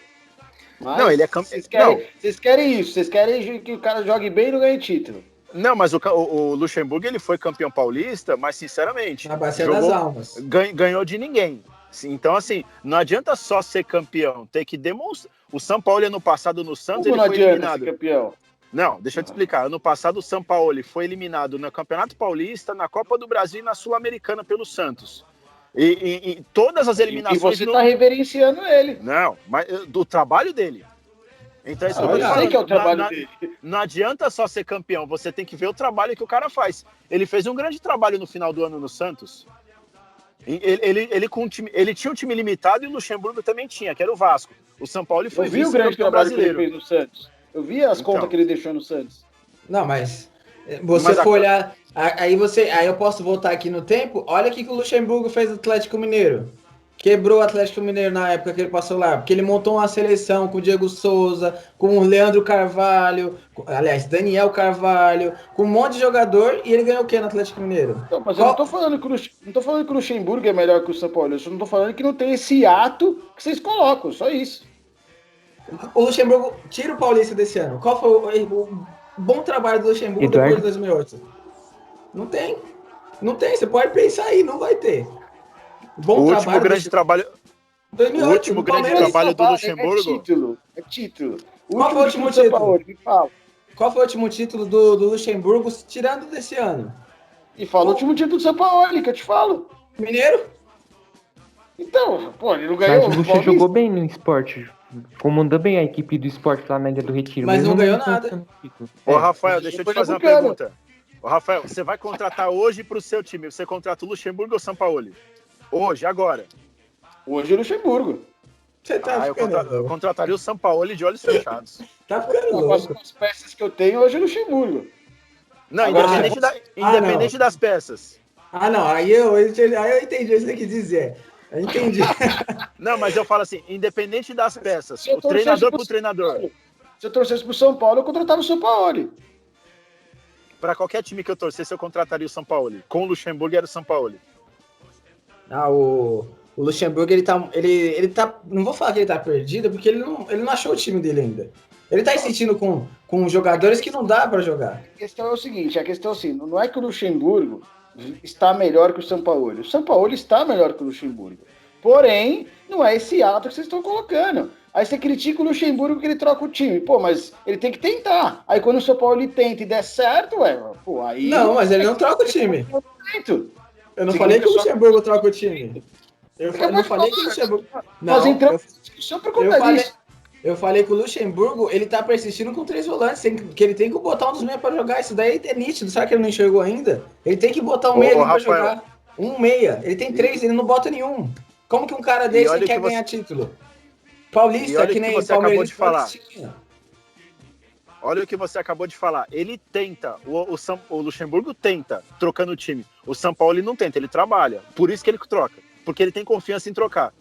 Mas não, ele é campeão. Vocês querem isso, vocês querem que o cara jogue bem e não ganhe título. Não, mas o Luxemburgo ele foi campeão paulista, mas sinceramente, Na Bacia das Almas. ganhou de ninguém. Então, assim, não adianta só ser campeão, tem que demonstrar. O São Paulo, ano passado, no Santos, Como ele não foi adianta eliminado. ser campeão? Não, deixa eu te explicar. Ano passado, o São Paulo foi eliminado no Campeonato Paulista, na Copa do Brasil e na Sul-Americana pelo Santos. E todas as E eliminações... você tá reverenciando ele. Não, mas do trabalho dele. Então, isso que eu tô te Eu sei falando. que é o trabalho dele. Não adianta só ser campeão, você tem que ver o trabalho que o cara faz. Ele fez um grande trabalho no final do ano no Santos. Ele tinha um time limitado e o Luxemburgo também tinha, que era o Vasco. O São Paulo foi Eu vi o grande vice-campeão trabalho que ele brasileiro. fez no Santos. Eu vi as Então. contas que ele deixou no Santos. Não, mas você for olhar. Aí eu posso voltar aqui no tempo. Olha o que o Luxemburgo fez no Atlético Mineiro. Quebrou o Atlético Mineiro na época que ele passou lá. Porque ele montou uma seleção com o Diego Souza, com o Leandro Carvalho, aliás, Daniel Carvalho, com um monte de jogador. E ele ganhou o quê no Atlético Mineiro? Não, mas eu não tô falando que o Luxemburgo é melhor que o São Paulo. Eu só não tô falando que não tem esse ato que vocês colocam. Só isso. O Luxemburgo tira o Paulista desse ano. Qual foi o bom trabalho do Luxemburgo Eduardo? depois de 2008? Não tem. Não tem. Você pode pensar aí, não vai ter. Bom O último trabalho grande do trabalho. 2008, o último no grande Palmeiras. trabalho do Luxemburgo. É título. Qual foi o último do São título? Paulo, me fala. Qual foi o último título do Luxemburgo, tirando desse ano? E fala o último título do São Paulo, que eu te falo. Mineiro? Então, pô, ele não ganhou. Mas o Lucha jogou bem no esporte. Comandou bem a equipe do esporte lá na Ilha do Retiro. Mas mesmo não ganhou alcançando nada. o título. Ô, Rafael, deixa eu te Depois fazer é uma Bucano. pergunta. Ô, Rafael, você vai contratar hoje pro seu time? Você contrata o Luxemburgo ou o Sampaoli? Hoje, agora. Hoje é o Luxemburgo. Você tá Eu ficando contrataria o Sampaoli de olhos fechados. Tá ficando Com louco. as peças que eu tenho, hoje é o Luxemburgo. Não, Agora, independente das peças. Ah, não. Aí eu entendi o que você quis dizer. Eu entendi. Não, mas eu falo assim, independente das peças, Se eu o torcesse treinador pro pro São treinador. Paulo, se eu torcesse pro São Paulo, eu contratava o São Paulo. Para qualquer time que eu torcesse, eu contrataria o Sampaoli. Com o Luxemburgo era o Sampaoli. Ah, o Luxemburgo, ele tá. Não vou falar que ele tá perdido, porque ele não achou o time dele ainda. Ele tá insistindo com jogadores que não dá pra jogar. A questão é o seguinte, a questão é assim, não é que o Luxemburgo está melhor que o São Paulo. O São Paulo está melhor que o Luxemburgo. Porém, não é esse ato que vocês estão colocando. Aí você critica o Luxemburgo que ele troca o time. Pô, mas ele tem que tentar. Aí quando o São Paulo ele tenta e der certo, pô, aí... Não, mas ele não troca o time. Eu não Sim, falei que o pessoal- Luxemburgo troca o time. Eu Acabou não de falei que o falar. Luxemburgo. Nós Não, entramos em discussão por conta disso. eu falei que o Luxemburgo, ele tá persistindo com 3 volantes, que ele tem que botar um dos meias pra jogar. Isso daí é nítido. Será que ele não enxergou ainda? Ele tem que botar um Ô, meia ali pra Rafael. jogar. Um meia. Ele tem 3, ele não bota nenhum. Como que um cara desse olha quer que você- ganhar título? E Paulista, olha que que nem você acabou Palmeiras de falar. tinha. Olha o que você acabou de falar. Ele tenta, o Luxemburgo tenta, trocando o time. O São Paulo ele não tenta, ele trabalha. Por isso que ele troca. Porque ele tem confiança em trocar.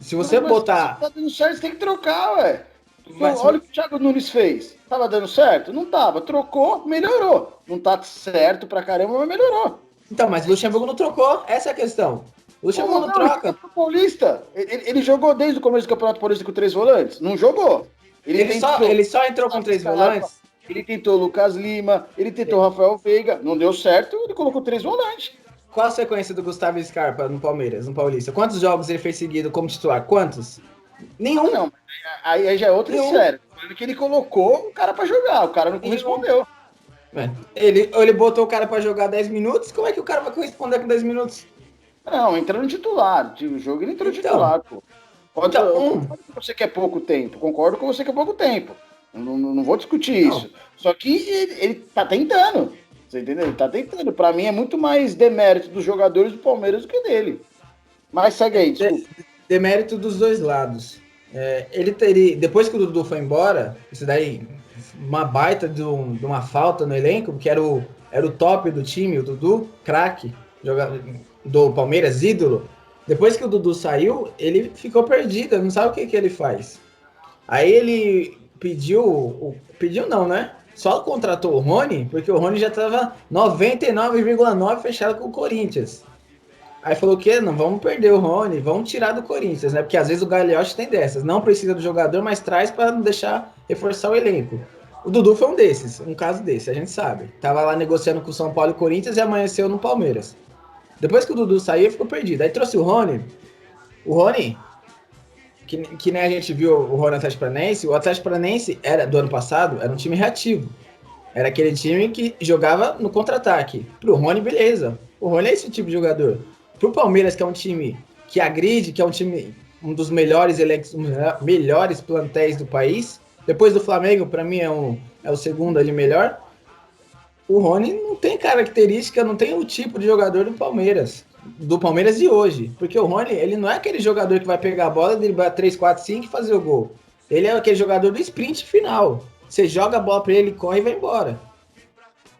Se você Mas botar. se tá dando certo, você tem que trocar, ué. Mas- Olha o que o Thiago Nunes fez. Tava dando certo? Não tava. Trocou, melhorou. Não tá certo pra caramba, mas melhorou. Então, mas o Luxemburgo não trocou, essa é a questão. O Luxemburgo não troca. O Paulista, ele jogou desde o começo do Campeonato Paulista com 3 volantes? Não jogou. Ele só entrou com 3 volantes. Ele tentou o Lucas Lima, ele tentou o Rafael Veiga, não deu certo, ele colocou 3 volantes. Qual a sequência do Gustavo Scarpa no Palmeiras, no Paulista? Quantos jogos ele fez seguido como titular? Quantos? Nenhum. Não, aí já é outra Nenhum. sério. Falando que ele colocou o cara pra jogar, o cara não correspondeu. Ele botou o cara pra jogar 10 minutos, como é que o cara vai corresponder com 10 minutos? Não, entrou no titular. O jogo ele entrou no Então. titular, pô. Pode, Então, eu concordo com você que é pouco tempo. Concordo com você que é pouco tempo. Não vou discutir Não. isso. Só que ele tá tentando. Você entendeu? Ele tá tentando. Pra mim é muito mais demérito dos jogadores do Palmeiras do que dele. Mas segue aí, desculpa. Demérito dos dois lados. Ele teria, depois que o Dudu foi embora, isso daí, uma baita de uma falta no elenco, porque era o top do time, o Dudu, craque, do Palmeiras, ídolo. Depois que o Dudu saiu, ele ficou perdido, não sabe o que ele faz. Aí ele pediu não, né? Só contratou o Rony, porque o Rony já estava 99,9 fechado com o Corinthians. Aí falou que não, vamos perder o Rony, vamos tirar do Corinthians, né? Porque às vezes o Gagliotti tem dessas, não precisa do jogador, mas traz para não deixar reforçar o elenco. O Dudu foi um caso desse, a gente sabe. Tava lá negociando com o São Paulo e Corinthians e amanheceu no Palmeiras. Depois que o Dudu saiu, ficou perdido. Aí trouxe o Rony. O Rony, que nem a gente viu o Rony Atlético Paranaense, o Atlético Paranaense do ano passado era um time reativo. Era aquele time que jogava no contra-ataque. Pro Rony, beleza. O Rony é esse tipo de jogador. Pro Palmeiras, que é um time que agride, que é um time, um dos melhores elencos, melhores plantéis do país. Depois do Flamengo, para mim, é o segundo ali melhor. O Rony não tem característica, não tem o tipo de jogador do Palmeiras de hoje. Porque o Rony, ele não é aquele jogador que vai pegar a bola, driblar 3, 4, 5 e fazer o gol. Ele é aquele jogador do sprint final. Você joga a bola para ele, corre e vai embora.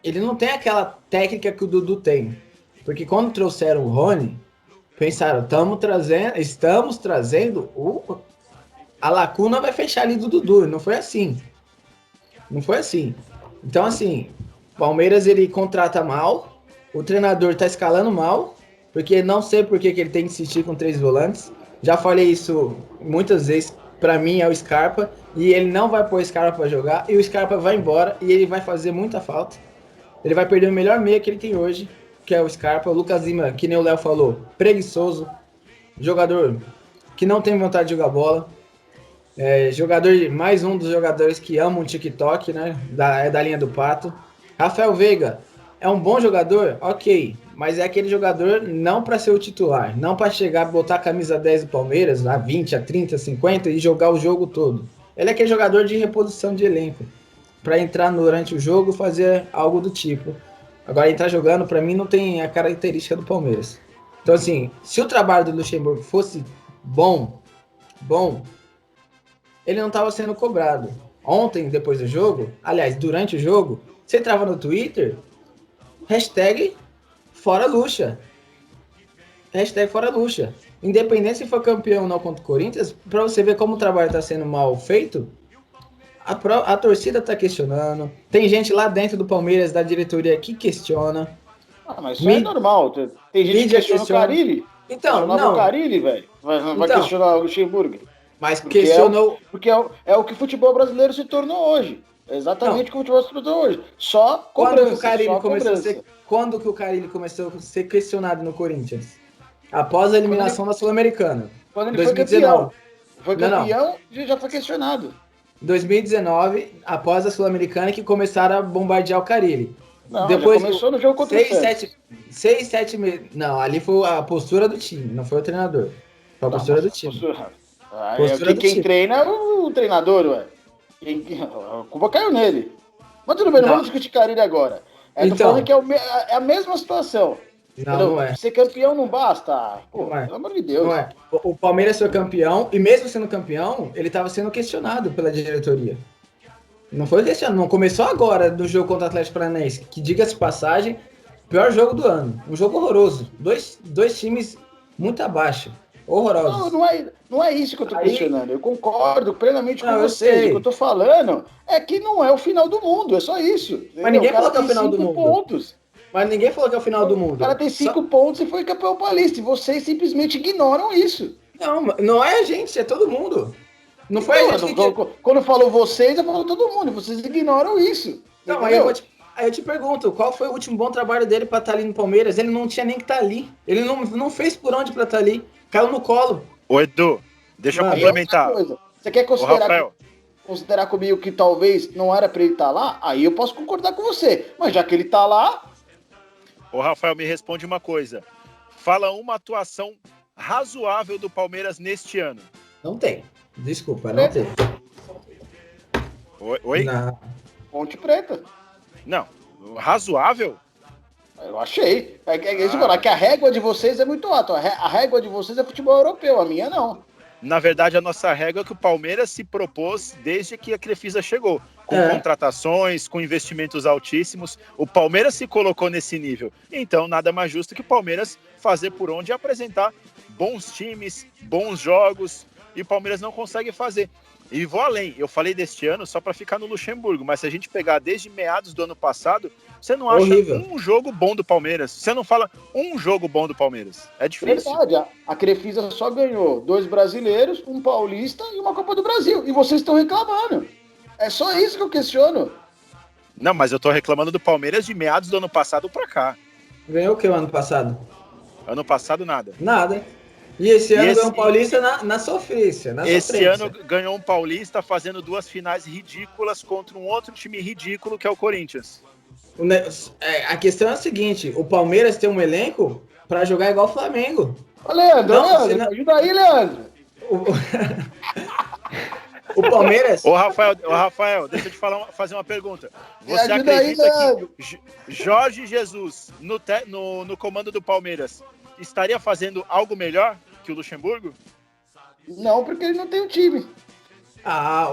Ele não tem aquela técnica que o Dudu tem. Porque quando trouxeram o Rony, pensaram, estamos trazendo a lacuna vai fechar ali do Dudu. Não foi assim. Não foi assim. Então, assim, o Palmeiras, ele contrata mal, o treinador tá escalando mal, porque não sei por que ele tem que insistir com 3 volantes. Já falei isso muitas vezes, pra mim é o Scarpa, e ele não vai pôr o Scarpa pra jogar, e o Scarpa vai embora, e ele vai fazer muita falta. Ele vai perder o melhor meia que ele tem hoje, que é o Scarpa. O Lucas Lima, que nem o Léo falou, preguiçoso, jogador que não tem vontade de jogar bola, mais um dos jogadores que amam o TikTok, né, da linha do Pato. Rafael Veiga é um bom jogador, ok, mas é aquele jogador não para ser o titular, não para chegar, botar a camisa 10 do Palmeiras, a 20, a 30, a 50 e jogar o jogo todo. Ele é aquele jogador de reposição de elenco, para entrar durante o jogo, fazer algo do tipo. Agora, entrar jogando, para mim, não tem a característica do Palmeiras. Então, assim, se o trabalho do Luxemburgo fosse bom, ele não estava sendo cobrado. Ontem, depois do jogo, aliás, durante o jogo, você entrava no Twitter, hashtag fora Luxa. Hashtag fora Luxa. Independente se for campeão ou não contra o Corinthians, para você ver como o trabalho está sendo mal feito, a torcida está questionando. Tem gente lá dentro do Palmeiras, da diretoria, que questiona. Mas isso é normal. Tem gente que questiona o Carille. Então, não. O Carille, velho. Vai questionar o Luxemburgo. Mas questionou... Porque é o que o futebol brasileiro se tornou hoje. É exatamente o que o futebol se tornou hoje. Só cobrança. Quando que o Carille começou a ser questionado no Corinthians? Após a eliminação da Sul-Americana. Quando ele 2019. Foi campeão, já foi questionado. 2019, após a Sul-Americana, que começaram a bombardear o Carille. Não, depois começou no jogo contra o Santos. 6, 7 meses. Não, ali foi a postura do time, não foi o treinador. Foi a postura do time. Quem treina é o treinador, ué. A culpa caiu nele. Mas tudo bem, não vamos discutir Carille agora. Tô falando que é a mesma situação. Não é. Ser campeão não basta. Pô, pelo amor de Deus. Não é. O Palmeiras foi campeão, e mesmo sendo campeão, ele estava sendo questionado pela diretoria. Não foi questionado, não começou agora do jogo contra o Atlético Paranaense, que, diga-se de passagem, pior jogo do ano. Um jogo horroroso. Dois times muito abaixo. Horrorosos. Não é isso que eu tô questionando. Eu concordo plenamente com vocês. O que eu tô falando é que não é o final do mundo, é só isso. Mas ninguém falou que é o final do mundo. Pontos. Mas ninguém falou que é o final do mundo. O cara tem 5 pontos e foi campeão paulista. E vocês simplesmente ignoram isso. Não é a gente, é todo mundo. Não foi a gente Quando falou vocês, eu falo todo mundo. Vocês ignoram isso. Não, aí eu te pergunto, qual foi o último bom trabalho dele pra estar ali no Palmeiras? Ele não tinha nem que estar ali. Ele não fez por onde pra estar ali. Caiu no colo. Ô, Edu, deixa eu complementar. Você quer considerar comigo que talvez não era pra ele estar lá? Aí eu posso concordar com você. Mas já que ele tá lá... Ô, Rafael, me responde uma coisa. Fala uma atuação razoável do Palmeiras neste ano. Não tem. Desculpa, não tem. Oi? Não. Ponte Preta. Não. Razoável? Eu achei. Isso falar que a régua de vocês é muito alta. A régua de vocês é futebol europeu, a minha não. Na verdade, a nossa régua é que o Palmeiras se propôs desde que a Crefisa chegou. Com contratações, com investimentos altíssimos. O Palmeiras se colocou nesse nível. Então, nada mais justo que o Palmeiras fazer por onde apresentar bons times, bons jogos. E o Palmeiras não consegue fazer. E vou além. Eu falei deste ano só para ficar no Luxemburgo. Mas se a gente pegar desde meados do ano passado, você não acha um jogo bom do Palmeiras. Você não fala um jogo bom do Palmeiras. É difícil. Verdade. A Crefisa só ganhou 2 brasileiros, um paulista e uma Copa do Brasil. E vocês estão reclamando. É só isso que eu questiono. Não, mas eu tô reclamando do Palmeiras de meados do ano passado pra cá. Ganhou o que o ano passado? Ano passado, nada. Nada. E esse ano esse- ganhou um Paulista na sofrência. Esse ano ganhou um Paulista fazendo 2 finais ridículas contra um outro time ridículo, que é o Corinthians. A questão é a seguinte: o Palmeiras tem um elenco pra jogar igual o Flamengo. Ô, Leandro, Não, me ajuda aí, Leandro. O Palmeiras. Ô, Rafael, deixa eu te fazer uma pergunta. Você ajuda aí, acredita Leandro. que Jorge Jesus, no comando do Palmeiras, estaria fazendo algo melhor que o Luxemburgo? Não, porque ele não tem o time.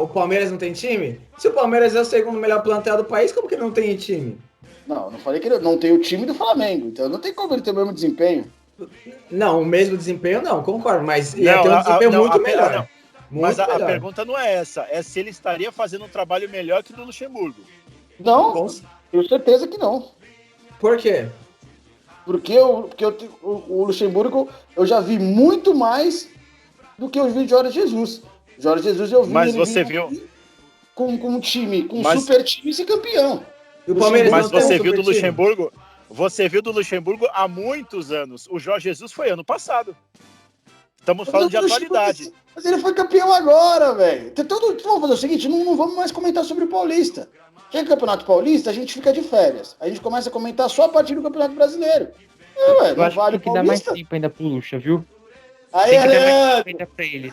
O Palmeiras não tem time? Se o Palmeiras é o segundo melhor plantel do país, como que ele não tem time? Não falei que ele não tem o time do Flamengo. Então não tem como ele ter o mesmo desempenho. Não, o mesmo desempenho não, concordo, mas Não, ia ter um desempenho muito melhor. não. Muito Mas a melhor. pergunta não é essa, é se ele estaria fazendo um trabalho melhor que o do Luxemburgo. Não, tenho certeza que não. Por quê? Porque o Luxemburgo eu já vi muito mais do que eu vi de Jorge Jesus. Jorge Jesus eu vi Mas ele você vir viu? aqui com um time, com um Mas- super time e ser campeão. E o Palmeiras Mas não tem você um viu do super time? Luxemburgo? Você viu do Luxemburgo há muitos anos. O Jorge Jesus foi ano passado. Estamos falando de atualidade. Mas ele foi campeão agora, velho. Vamos fazer o seguinte, não vamos mais comentar sobre o Paulista. Chega o Campeonato Paulista, a gente fica de férias. A gente começa a comentar só a partir do Campeonato Brasileiro. Ué, Eu não acho que vale tem o que dar mais Paulista? tempo ainda pro Lucha, viu? Aí, Tem que dar mais Leandro. tempo ainda pra ele.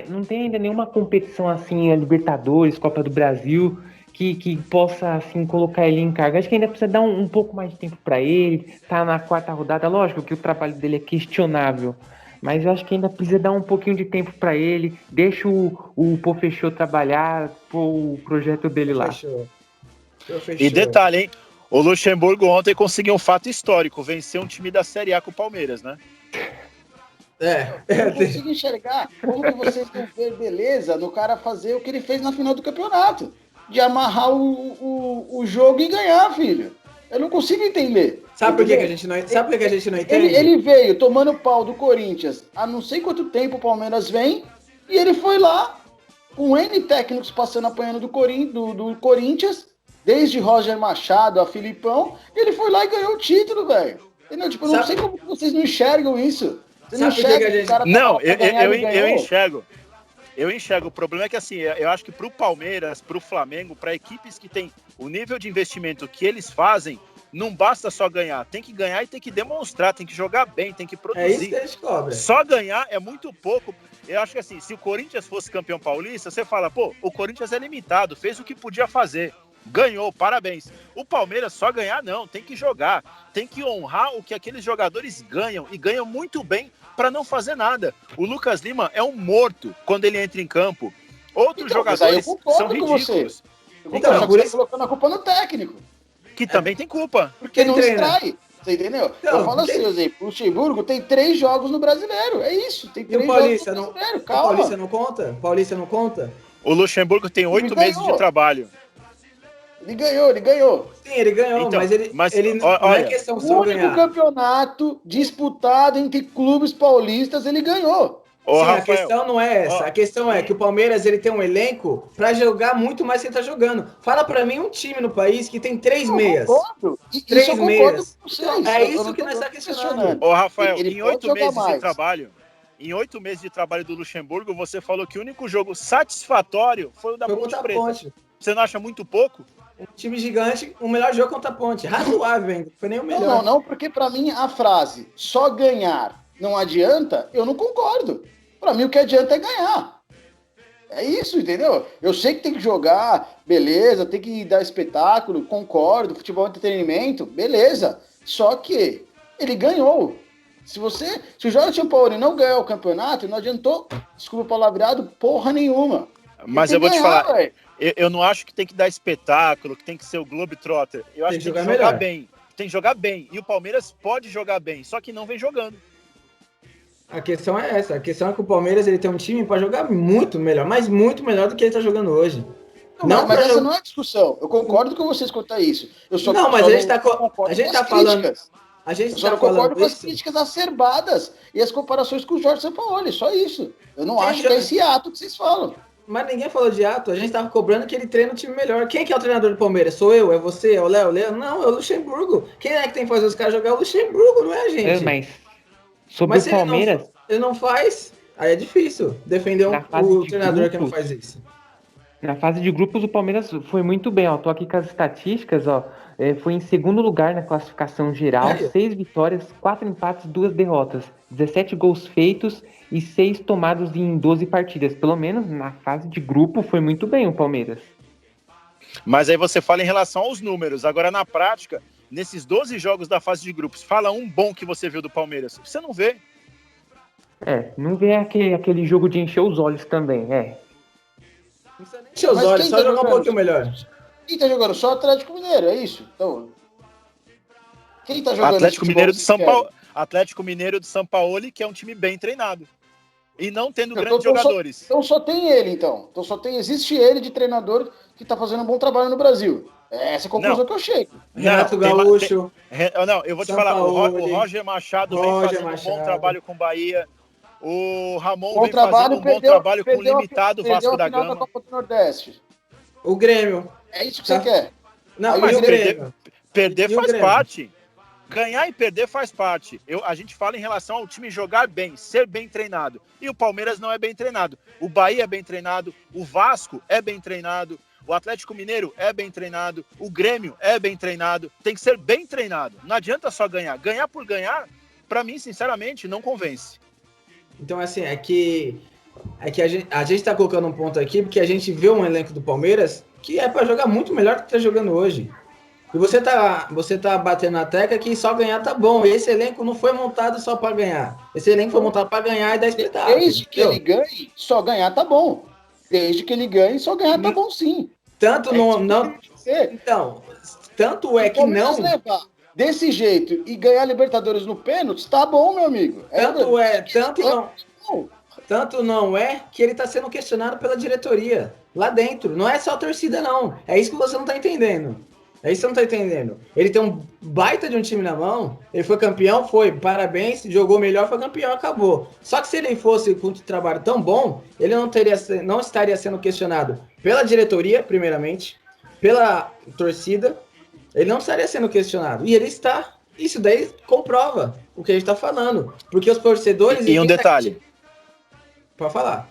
Não tem ainda nenhuma competição assim, a Libertadores, Copa do Brasil, que possa assim colocar ele em carga. Acho que ainda precisa dar um pouco mais de tempo pra ele. Tá na 4ª rodada, lógico que o trabalho dele é questionável. Mas eu acho que ainda precisa dar um pouquinho de tempo pra ele. Deixa o Pofechou trabalhar, pôr o projeto dele lá. Fechou. E detalhe, hein? O Luxemburgo ontem conseguiu um fato histórico, venceu um time da Série A com o Palmeiras, né? Eu não consigo enxergar como que vocês vão ver beleza no cara fazer o que ele fez na final do campeonato. De amarrar o jogo e ganhar, filho. Eu não consigo entender. Sabe por que a gente não entende? Ele veio tomando pau do Corinthians há não sei quanto tempo o Palmeiras vem, e ele foi lá, com N técnicos passando apanhando do Corinthians, desde Roger Machado a Filipão, e ele foi lá e ganhou o título, velho. Entendeu? Tipo, eu não sei como vocês não enxergam isso. Vocês não Sabe por que enxergam a gente- o cara Não, pra ganhar, ele eu ganhou? enxergo. Eu enxergo. O problema é que, assim, eu acho que pro Palmeiras, pro Flamengo, para equipes que têm o nível de investimento que eles fazem, não basta só ganhar. Tem que ganhar e tem que demonstrar, tem que jogar bem, tem que É isso produzir. que a gente cobra. Só ganhar é muito pouco. Eu acho que, assim, se o Corinthians fosse campeão paulista, você fala, pô, o Corinthians é limitado, fez o que podia fazer. Ganhou, parabéns. O Palmeiras só ganhar não, tem que jogar, tem que honrar o que aqueles jogadores ganham e ganham muito bem para não fazer nada. O Lucas Lima é um morto quando ele entra em campo. Outros Então, mas aí eu jogadores concordo são com você. ridículos, Então, Só que por você tá isso- colocando a culpa no técnico. que também tem culpa. Porque Quem não treina? extrai. Você entendeu? Então, Eu falo assim, por exemplo, o Luxemburgo tem 3 jogos no Brasileiro. É isso, tem E 3 o jogos Paulista no não, Brasileiro. o Calma. Paulista não conta? Paulista não conta? O Luxemburgo tem 8 Ele meses ganhou. de trabalho. Ele ganhou. Sim, ele ganhou, Então, mas ele não é olha, questão O só único ganhar. campeonato disputado entre clubes paulistas, ele ganhou. Ô, Sim, a Rafael, questão não é essa. ó, A questão é que o Palmeiras ele tem um elenco pra jogar muito mais que ele tá jogando. Fala pra mim um time no país que tem 3 meias. Eu concordo. Três Isso eu concordo meias. com vocês. É Eu isso não que tô nós tá questionando. Ô, Rafael, Ele em pode 8 jogar meses mais. de trabalho, do Luxemburgo, você falou que o único jogo satisfatório foi o da Foi Ponte contra a Preta. Ponte. Você não acha muito pouco? Um time gigante, o melhor jogo contra a Ponte. Razoável, hein? Foi nem o melhor. Não, porque pra mim a frase só ganhar não adianta, eu não concordo. Pra mim o que adianta é ganhar. É isso, entendeu? Eu sei que tem que jogar, beleza, tem que dar espetáculo, concordo, futebol é entretenimento, beleza. Só que ele ganhou. Se o Jorge Sampaoli não ganhou o campeonato, não adiantou, desculpa o palavreado, porra nenhuma. Mas Ele eu vou tem te que ganhar, falar, velho. eu não acho que tem que dar espetáculo, que tem que ser o Globetrotter. Eu acho Tem que que tem que jogar jogar melhor. bem. Tem que jogar bem. E o Palmeiras pode jogar bem, só que não vem jogando. A questão é essa. A questão é que o Palmeiras ele tem um time pra jogar muito melhor, mas muito melhor do que ele tá jogando hoje. Não, mas pra essa jogar- não é discussão. Eu concordo com vocês quanto a isso. Eu só Não, mas só a gente tá concordo a gente com tá as falando- críticas. A gente Eu só tá não concordo falando com as isso. críticas acerbadas e as comparações com o Jorge Sampaoli, só isso. Eu não Tem acho jo- que é esse ato que vocês falam. Mas ninguém falou de ato, a gente tava cobrando que ele treina um time melhor. Quem que é o treinador do Palmeiras? Sou eu? É você? É o Léo? Não, é o Luxemburgo. Quem é que tem que fazer os caras jogar? É o Luxemburgo, não é a gente. Mas sobre Mas o se Palmeiras, ele não faz, aí é difícil defender na fase o de treinador que não grupos, faz isso. na fase de grupos, o Palmeiras foi muito bem, ó. Tô aqui com as estatísticas, ó. Foi em segundo lugar na classificação geral, Aí, 6 vitórias, 4 empates, 2 derrotas, 17 gols feitos e 6 tomados em 12 partidas. Pelo menos na fase de grupo foi muito bem o Palmeiras. Mas aí você fala em relação aos números. Agora, na prática, nesses 12 jogos da fase de grupos, fala um bom que você viu do Palmeiras. Você não vê. Não vê aquele jogo de encher os olhos também, não precisa nem encher os Mas olhos, quem só tá jogar um jogando? pouquinho melhor. Quem tá jogando? Só o Atlético Mineiro, é isso? Então, quem tá jogando Atlético esse Mineiro de futebol São que Paulo, Atlético Mineiro de São Paulo, que é um time bem treinado. E não tendo querem? grandes jogadores. Então só tem ele, então. Então existe ele de treinador que tá fazendo um bom trabalho no Brasil. É essa a conclusão Não. que eu chego. Renato tem Gaúcho, não, eu vou te falar, o Roger Machado vem fazendo um bom trabalho com o Bahia. O Ramon vem fazendo um bom trabalho com o limitado Vasco da Gama. Da Copa do Nordeste. o Grêmio. É isso que você quer? Não, Aí mas o o Grêmio. Perder E o faz Grêmio? parte. Ganhar e perder faz parte. A gente fala em relação ao time jogar bem, ser bem treinado. E o Palmeiras não é bem treinado. O Bahia é bem treinado, o Vasco é bem treinado, o Atlético Mineiro é bem treinado, o Grêmio é bem treinado. Tem que ser bem treinado. Não adianta só ganhar. Ganhar por ganhar, pra mim, sinceramente, não convence. Então, assim, é que a gente tá colocando um ponto aqui porque a gente vê um elenco do Palmeiras que é para jogar muito melhor do que tá jogando hoje. E você tá batendo na tecla que só ganhar tá bom. Esse elenco não foi montado só para ganhar. Esse elenco foi montado para ganhar e dar espetáculo. Desde que ele ganhe, só ganhar tá bom. Desde que ele ganhe, só ganhar tá bom sim. Tanto não. Ser. Então, tanto é Se o que Palmeiras não. levar desse jeito e ganhar Libertadores no pênalti, tá bom, meu amigo. Tanto não é que ele tá sendo questionado pela diretoria lá dentro. Não é só a torcida, não. É isso que você não tá entendendo. É isso que você não tá entendendo. Ele tem um baita de um time na mão, ele foi campeão, parabéns, jogou melhor, foi campeão, acabou. Só que se ele fosse com um trabalho tão bom, ele não estaria sendo questionado pela diretoria, primeiramente, pela torcida, ele não estaria sendo questionado. E ele está. Isso daí comprova o que a gente tá falando. Porque os torcedores... E um detalhe. Pode falar.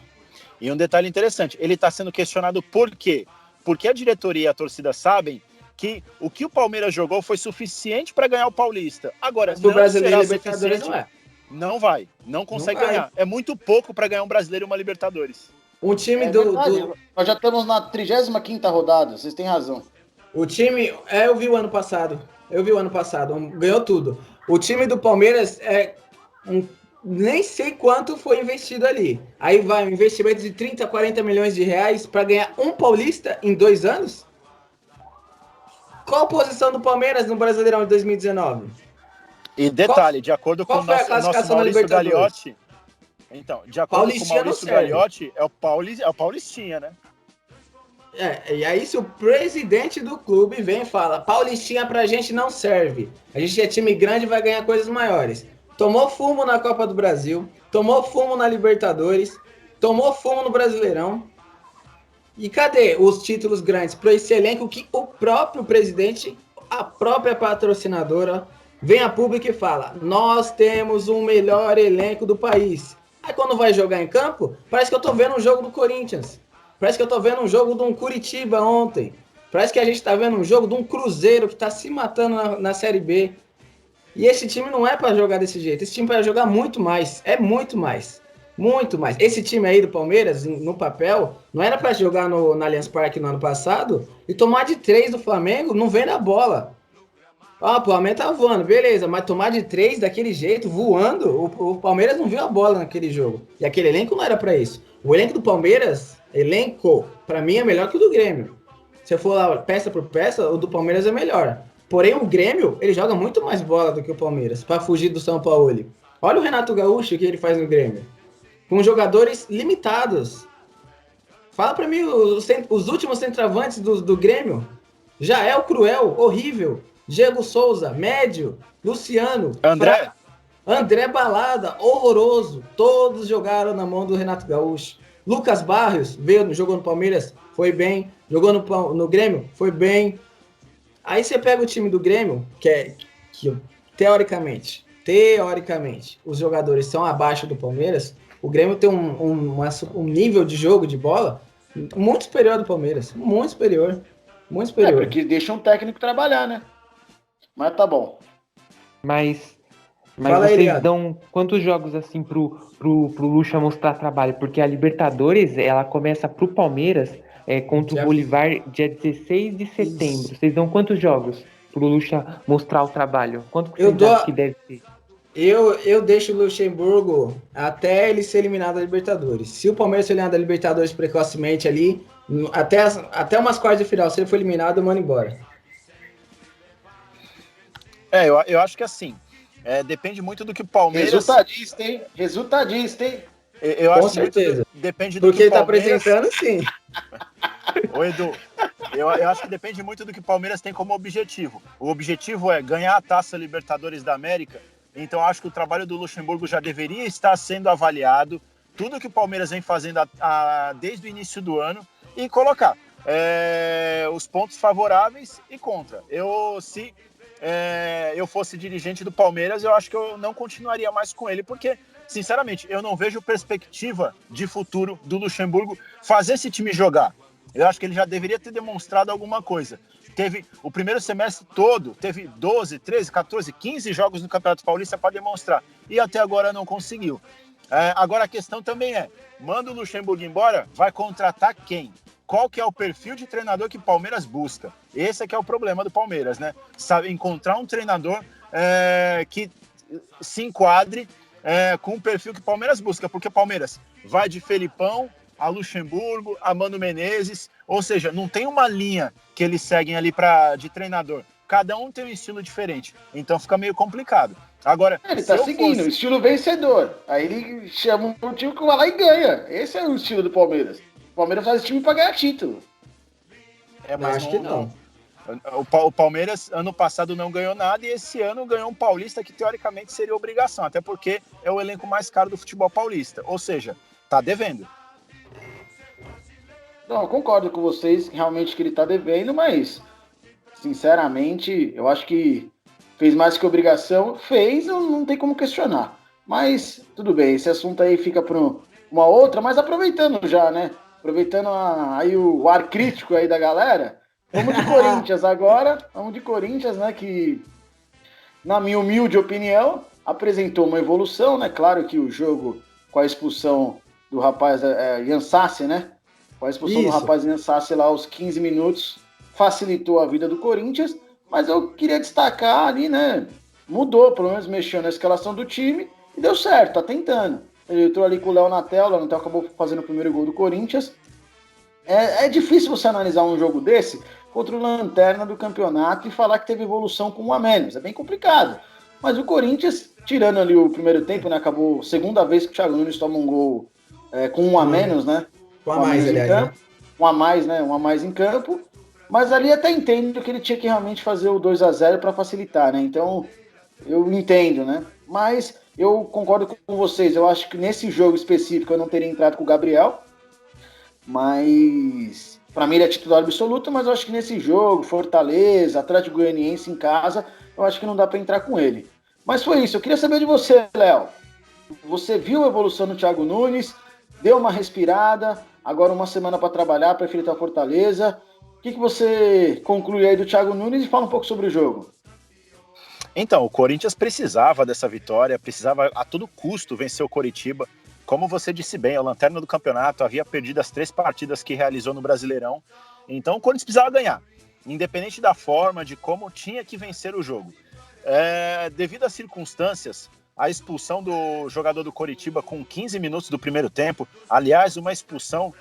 E um detalhe interessante, ele está sendo questionado por quê? Porque a diretoria e a torcida sabem que o que o Palmeiras jogou foi suficiente para ganhar o Paulista. Agora, do brasileiro será Libertadores suficiente. Não é. Não vai, não consegue ganhar. É muito pouco para ganhar um brasileiro e uma Libertadores. Um time Nós já estamos na 35ª rodada, vocês têm razão. O time... eu vi o ano passado. Ganhou tudo. O time do Palmeiras nem sei quanto foi investido ali. Aí vai um investimento de 30, 40 milhões de reais para ganhar um Paulista em 2 anos? Qual a posição do Palmeiras no Brasileirão de 2019? E detalhe, de acordo com o nosso Maurício Gagliotti, então, de acordo com o Maurício Gagliotti, é o Paulistinha, né? E aí se o presidente do clube vem e fala, Paulistinha pra gente não serve, a gente é time grande e vai ganhar coisas maiores. Tomou fumo na Copa do Brasil, tomou fumo na Libertadores, tomou fumo no Brasileirão. E cadê os títulos grandes para esse elenco que o próprio presidente, a própria patrocinadora, vem a público e fala, nós temos o melhor elenco do país. Aí quando vai jogar em campo, parece que eu tô vendo um jogo do Corinthians. Parece que eu tô vendo um jogo de um Curitiba ontem. Parece que a gente tá vendo um jogo de um Cruzeiro que tá se matando na Série B. E esse time não é para jogar desse jeito. Esse time é para jogar muito mais. É muito mais. Muito mais. Esse time aí do Palmeiras, no papel, não era para jogar no Allianz Parque no ano passado e tomar de 3 do Flamengo, não vem na bola. O Palmeiras tá voando, beleza, mas tomar de 3 daquele jeito, voando, o Palmeiras não viu a bola naquele jogo. E aquele elenco não era para isso. O elenco do Palmeiras, para mim, é melhor que o do Grêmio. Se eu for lá peça por peça, o do Palmeiras é melhor. Porém, o Grêmio, ele joga muito mais bola do que o Palmeiras, para fugir do São Paulo. Olha o Renato Gaúcho que ele faz no Grêmio. Com jogadores limitados. Fala pra mim, os últimos centroavantes do Grêmio. Jael Cruel, horrível. Diego Souza, médio. Luciano. André Balada, horroroso. Todos jogaram na mão do Renato Gaúcho. Lucas Barrios jogou no Palmeiras, foi bem. Jogou no Grêmio, foi bem. Aí você pega o time do Grêmio, que teoricamente, os jogadores são abaixo do Palmeiras. O Grêmio tem um nível de jogo, de bola, muito superior do Palmeiras. Muito superior. Muito superior. Porque deixa um técnico trabalhar, né? Mas tá bom. Mas Fala aí, vocês Leandro. dão quantos jogos assim pro Lucha mostrar trabalho? Porque a Libertadores, ela começa pro Palmeiras contra o Bolívar dia 16 de setembro. Isso. Vocês dão quantos jogos pro Lucha mostrar o trabalho? Quanto que Eu vocês dou- acham que deve ser? Eu deixo o Luxemburgo até ele ser eliminado da Libertadores. Se o Palmeiras ser eliminado da Libertadores precocemente ali, até umas quartas de final, se ele for eliminado, eu mando embora. Eu acho que assim, depende muito do que o Palmeiras... Resultadista, hein? Eu Com acho certeza. que depende do Porque que ele o tá Palmeiras... apresentando, sim. Ô, Edu, eu acho que depende muito do que o Palmeiras tem como objetivo. O objetivo é ganhar a Taça Libertadores da América, então eu acho que o trabalho do Luxemburgo já deveria estar sendo avaliado, tudo que o Palmeiras vem fazendo desde o início do ano, e colocar os pontos favoráveis e contra. Se eu fosse dirigente do Palmeiras, eu acho que eu não continuaria mais com ele, porque, sinceramente, eu não vejo perspectiva de futuro do Luxemburgo fazer esse time jogar. Eu acho que ele já deveria ter demonstrado alguma coisa. Teve o primeiro semestre todo, teve 12, 13, 14, 15 jogos no Campeonato Paulista para demonstrar. E até agora não conseguiu. Agora a questão também manda o Luxemburgo embora, vai contratar quem? Qual que é o perfil de treinador que o Palmeiras busca? Esse é que é o problema do Palmeiras, né? Sabe, encontrar um treinador que se enquadre com o perfil que o Palmeiras busca. Porque o Palmeiras vai de Felipão a Luxemburgo, a Mano Menezes, ou seja, não tem uma linha que eles seguem ali de treinador. Cada um tem um estilo diferente, então fica meio complicado. Agora, Ele tá seguindo, estilo vencedor. Aí ele chama um time que vai lá e ganha. Esse é o estilo do Palmeiras. O Palmeiras faz time pra ganhar título. Mas acho que não. O Palmeiras, ano passado, não ganhou nada e esse ano ganhou um paulista que, teoricamente, seria obrigação, até porque é o elenco mais caro do futebol paulista. Ou seja, tá devendo. Não, eu concordo com vocês, realmente que ele tá devendo, mas, sinceramente, eu acho que fez mais que obrigação. Fez, não tem como questionar. Mas, tudo bem, esse assunto aí fica para uma outra, mas aproveitando já, né? Aproveitando aí o ar crítico aí da galera, vamos de Corinthians agora. Vamos de Corinthians, né? Que, na minha humilde opinião, apresentou uma evolução, né? Claro que o jogo com a expulsão do rapaz Ian Sassi, né? Com a expulsão do rapaz Ian Sassi lá aos 15 minutos, facilitou a vida do Corinthians, mas eu queria destacar ali, né? Mudou, pelo menos mexeu na escalação do time e deu certo, tá tentando. Ele entrou ali com o Léo Natel, o Léo Natel acabou fazendo o primeiro gol do Corinthians. É difícil você analisar um jogo desse contra o Lanterna do campeonato e falar que teve evolução com um a menos. É bem complicado. Mas o Corinthians, tirando ali o primeiro tempo, né? Acabou segunda vez que o Thiago Nunes toma um gol com um a menos, né? Um a mais, aliás, né? Um a mais, né? Um a mais em campo. Mas ali até entendo que ele tinha que realmente fazer o 2-0 para facilitar, né? Então, eu entendo, né? Mas eu concordo com vocês. Eu acho que nesse jogo específico eu não teria entrado com o Gabriel. Mas, para mim ele é titular absoluto, mas eu acho que nesse jogo, Fortaleza, Atlético Goianiense em casa, eu acho que não dá para entrar com ele. Mas foi isso. Eu queria saber de você, Léo. Você viu a evolução do Thiago Nunes? Deu uma respirada? Agora uma semana para trabalhar, para enfrentar a Fortaleza. O que você conclui aí do Thiago Nunes e fala um pouco sobre o jogo? Então, o Corinthians precisava dessa vitória, precisava a todo custo vencer o Coritiba. Como você disse bem, a lanterna do campeonato havia perdido as 3 partidas que realizou no Brasileirão. Então o Corinthians precisava ganhar, independente da forma, de como tinha que vencer o jogo. Devido às circunstâncias, a expulsão do jogador do Coritiba com 15 minutos do primeiro tempo, aliás, uma expulsão,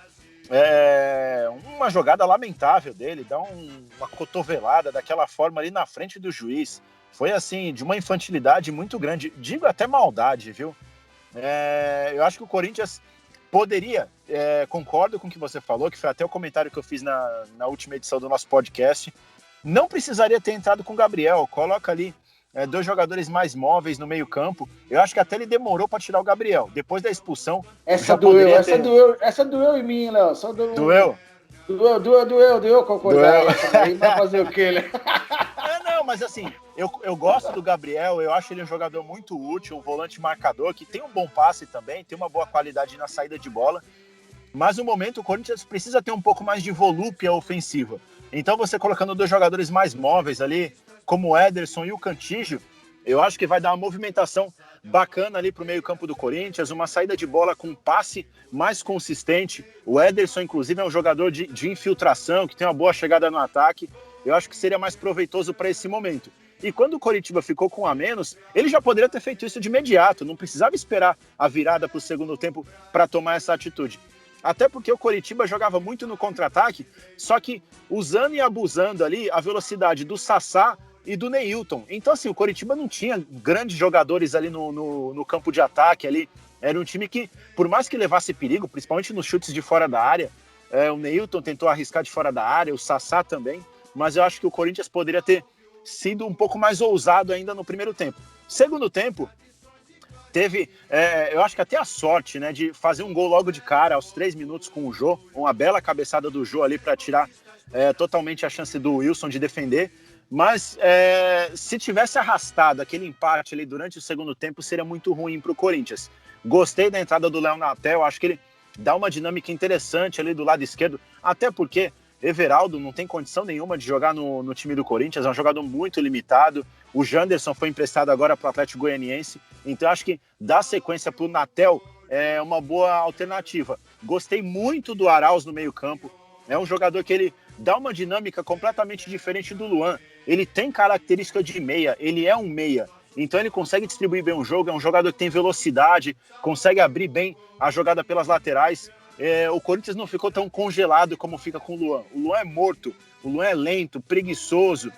uma jogada lamentável dele, dá uma cotovelada daquela forma ali na frente do juiz. Foi assim, de uma infantilidade muito grande, digo até maldade, viu? Eu acho que o Corinthians poderia, concordo com o que você falou, que foi até o comentário que eu fiz na última edição do nosso podcast, não precisaria ter entrado com o Gabriel, coloca ali dois jogadores mais móveis no meio campo. Eu acho que até ele demorou para tirar o Gabriel. Depois da expulsão, Essa doeu em mim, Léo. Doeu? Doeu concordar. Aí vai fazer o quê, né? Não, mas assim, eu gosto do Gabriel, eu acho ele um jogador muito útil, um volante marcador, que tem um bom passe também, tem uma boa qualidade na saída de bola, mas no momento o Corinthians precisa ter um pouco mais de volúpia ofensiva. Então você colocando dois jogadores mais móveis ali, como o Ederson e o Cantígio, eu acho que vai dar uma movimentação bacana ali para o meio-campo do Corinthians, uma saída de bola com um passe mais consistente. O Ederson, inclusive, é um jogador de infiltração, que tem uma boa chegada no ataque. Eu acho que seria mais proveitoso para esse momento. E quando o Coritiba ficou com um a menos, ele já poderia ter feito isso de imediato, não precisava esperar a virada para o segundo tempo para tomar essa atitude. Até porque o Coritiba jogava muito no contra-ataque, só que usando e abusando ali a velocidade do Sassá e do Neilton. Então, assim, o Coritiba não tinha grandes jogadores ali no campo de ataque ali. Era um time que, por mais que levasse perigo, principalmente nos chutes de fora da área, o Neilton tentou arriscar de fora da área, o Sassá também, mas eu acho que o Corinthians poderia ter sido um pouco mais ousado ainda no primeiro tempo. Segundo tempo, teve, eu acho que até a sorte, né, de fazer um gol logo de cara, aos 3 minutos com o Jô, uma bela cabeçada do Jô ali para tirar totalmente a chance do Wilson de defender. Mas se tivesse arrastado aquele empate ali durante o segundo tempo, seria muito ruim para o Corinthians. Gostei da entrada do Léo Natel, acho que ele dá uma dinâmica interessante ali do lado esquerdo, até porque Everaldo não tem condição nenhuma de jogar no time do Corinthians, é um jogador muito limitado. O Janderson foi emprestado agora para o Atlético Goianiense, então acho que dar sequência para o Natel é uma boa alternativa. Gostei muito do Arauz no meio-campo, é um jogador que ele dá uma dinâmica completamente diferente do Luan. Ele tem característica de meia, ele é um meia, então ele consegue distribuir bem o jogo, é um jogador que tem velocidade, consegue abrir bem a jogada pelas laterais. O Corinthians não ficou tão congelado como fica com o Luan. O Luan é morto, o Luan é lento, preguiçoso.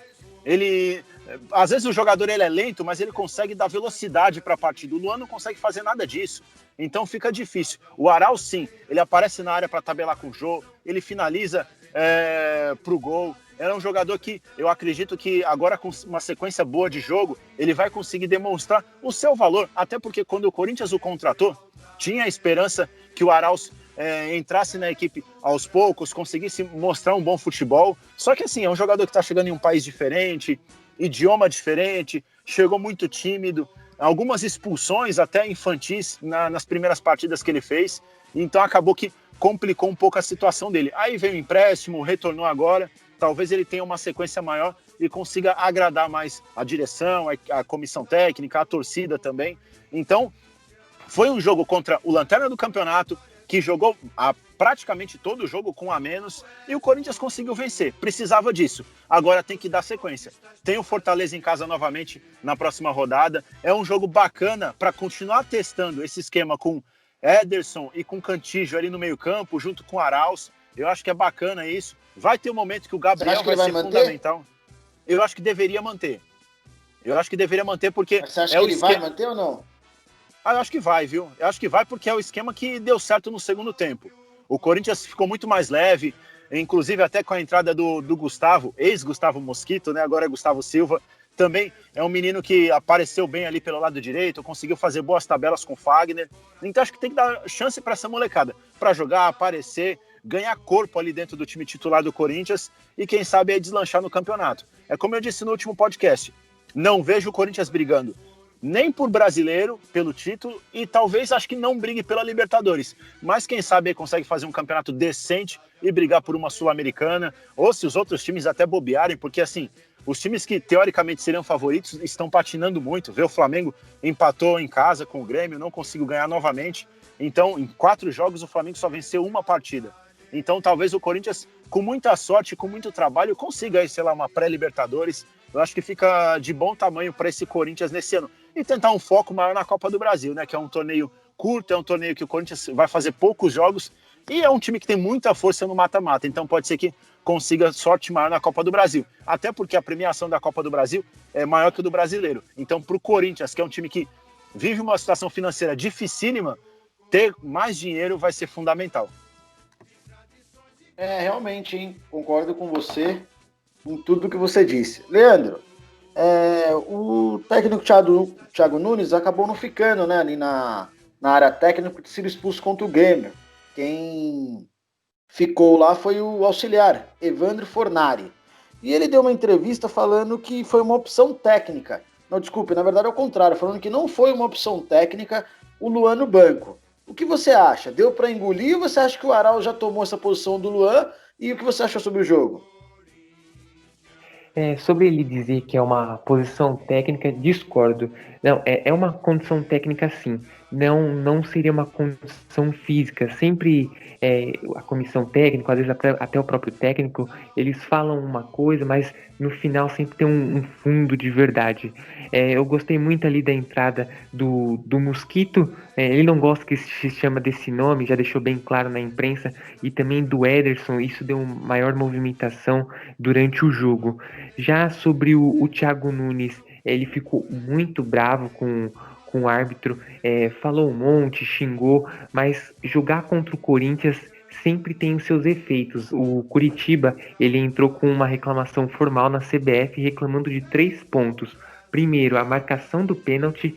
Às vezes o jogador ele é lento, mas ele consegue dar velocidade para a partida. O Luan não consegue fazer nada disso, então fica difícil. O Arauz, sim, ele aparece na área para tabelar com o Jô, ele finaliza para o gol. Era um jogador que eu acredito que agora com uma sequência boa de jogo, ele vai conseguir demonstrar o seu valor, até porque quando o Corinthians o contratou, tinha a esperança que o Arauz entrasse na equipe aos poucos, conseguisse mostrar um bom futebol. Só que assim, é um jogador que está chegando em um país diferente, idioma diferente, chegou muito tímido, algumas expulsões até infantis nas primeiras partidas que ele fez, então acabou que complicou um pouco a situação dele. Aí veio o empréstimo, retornou agora, talvez ele tenha uma sequência maior e consiga agradar mais a direção, a comissão técnica, a torcida também. Então, foi um jogo contra o lanterna do campeonato, que jogou praticamente todo o jogo com a menos, e o Corinthians conseguiu vencer. Precisava disso. Agora tem que dar sequência. Tem o Fortaleza em casa novamente na próxima rodada. É um jogo bacana para continuar testando esse esquema com Ederson e com Cantígio ali no meio-campo, junto com Arauz. Eu acho que é bacana isso. Vai ter um momento que o Gabriel vai ser fundamental. Eu acho que deveria manter. Porque mas você acha que ele vai manter ou não? Eu acho que vai, viu? Eu acho que vai porque é o esquema que deu certo no segundo tempo. O Corinthians ficou muito mais leve, inclusive até com a entrada do Gustavo, ex-Gustavo Mosquito, né? Agora é Gustavo Silva. Também é um menino que apareceu bem ali pelo lado direito, conseguiu fazer boas tabelas com o Fagner. Então acho que tem que dar chance para essa molecada, para jogar, aparecer, ganhar corpo ali dentro do time titular do Corinthians e quem sabe aí deslanchar no campeonato. É como eu disse no último podcast, não vejo o Corinthians brigando nem por brasileiro, pelo título, e talvez acho que não brigue pela Libertadores, mas quem sabe aí consegue fazer um campeonato decente e brigar por uma Sul-Americana, ou se os outros times até bobearem, porque assim, os times que teoricamente seriam favoritos estão patinando muito. Vê, o Flamengo empatou em casa com o Grêmio, não conseguiu ganhar novamente, então em 4 jogos o Flamengo só venceu uma partida. Então talvez o Corinthians, com muita sorte, com muito trabalho, consiga aí, sei lá, uma pré-Libertadores. Eu acho que fica de bom tamanho para esse Corinthians nesse ano. E tentar um foco maior na Copa do Brasil, né? Que é um torneio curto, é um torneio que o Corinthians vai fazer poucos jogos e é um time que tem muita força no mata-mata. Então pode ser que consiga sorte maior na Copa do Brasil. Até porque a premiação da Copa do Brasil é maior que a do brasileiro. Então para o Corinthians, que é um time que vive uma situação financeira dificílima, ter mais dinheiro vai ser fundamental. Realmente, hein? Concordo com você em tudo que você disse. Leandro, O técnico Thiago Nunes acabou não ficando, né, ali na área técnica, de ser expulso contra o Grêmio. Quem ficou lá foi o auxiliar, Evandro Fornari. E ele deu uma entrevista falando que foi uma opção técnica. Não, desculpe, na verdade é o contrário, falando que não foi uma opção técnica o Luan no banco. O que você acha? Deu para engolir ou você acha que o Arauz já tomou essa posição do Luan? E o que você achou sobre o jogo? Sobre ele dizer que é uma posição técnica, discordo. Não, é uma condição técnica sim. Não seria uma condição física. Sempre a comissão técnica, às vezes até o próprio técnico, eles falam uma coisa, mas no final sempre tem um fundo de verdade. Eu gostei muito ali da entrada do Mosquito. Ele não gosta que se chama desse nome, já deixou bem claro na imprensa, e também do Ederson. Isso deu maior movimentação durante o jogo. Já sobre o Thiago Nunes, ele ficou muito bravo com o árbitro, falou um monte, xingou, mas jogar contra o Corinthians sempre tem os seus efeitos. O Curitiba, ele entrou com uma reclamação formal na CBF reclamando de 3 pontos. Primeiro, a marcação do pênalti.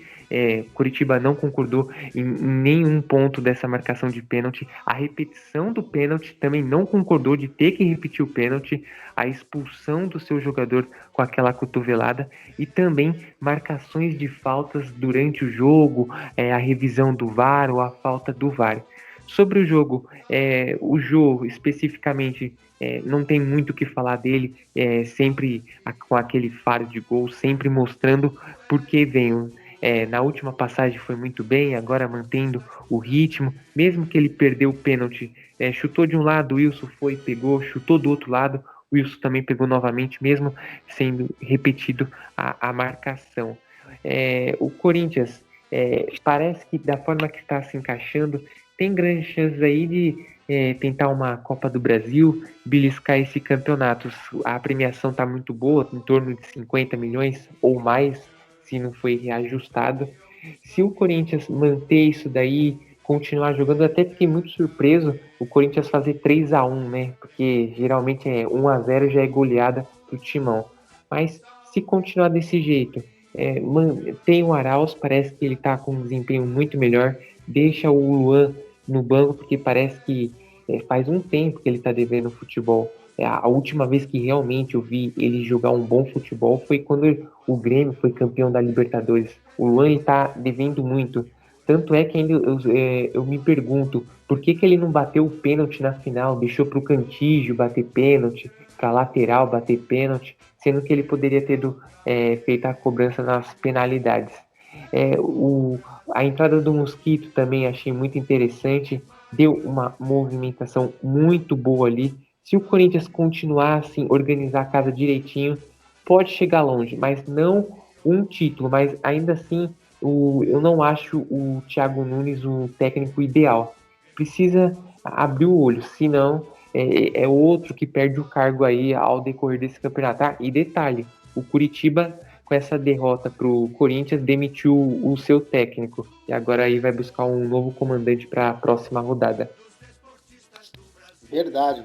Curitiba não concordou em nenhum ponto dessa marcação de pênalti. A repetição do pênalti também não concordou de ter que repetir o pênalti. A expulsão do seu jogador com aquela cotovelada e também marcações de faltas durante o jogo, a revisão do VAR ou a falta do VAR. Sobre o jogo especificamente, não tem muito o que falar dele, sempre com aquele faro de gol, sempre mostrando por que veio. Na última passagem foi muito bem, agora mantendo o ritmo, mesmo que ele perdeu o pênalti, chutou de um lado, o Wilson foi, pegou, chutou do outro lado, o Wilson também pegou novamente, mesmo sendo repetido a marcação. O Corinthians parece que da forma que está se encaixando, tem grandes chances aí de tentar uma Copa do Brasil, beliscar esse campeonato. A premiação está muito boa, em torno de 50 milhões ou mais, se não foi reajustado. Se o Corinthians manter isso daí, continuar jogando, até fiquei muito surpreso o Corinthians fazer 3-1, né? Porque geralmente 1-0 já é goleada pro Timão. Mas se continuar desse jeito, tem o Arauz, parece que ele tá com um desempenho muito melhor, deixa o Luan no banco, porque parece que faz um tempo que ele tá devendo futebol. A última vez que realmente eu vi ele jogar um bom futebol foi quando o Grêmio foi campeão da Libertadores. O Luan está devendo muito. Tanto é que ainda eu me pergunto por que ele não bateu o pênalti na final, deixou para o Cantígio bater pênalti, para a lateral bater pênalti, sendo que ele poderia ter feito a cobrança nas penalidades. A entrada do Mosquito também achei muito interessante, deu uma movimentação muito boa ali. Se o Corinthians continuar assim, organizar a casa direitinho, pode chegar longe, mas não um título. Mas ainda assim, eu não acho o Thiago Nunes o técnico ideal. Precisa abrir o olho, senão é outro que perde o cargo aí ao decorrer desse campeonato. E detalhe, o Curitiba, com essa derrota para o Corinthians, demitiu o seu técnico. E agora aí vai buscar um novo comandante para a próxima rodada. Verdade.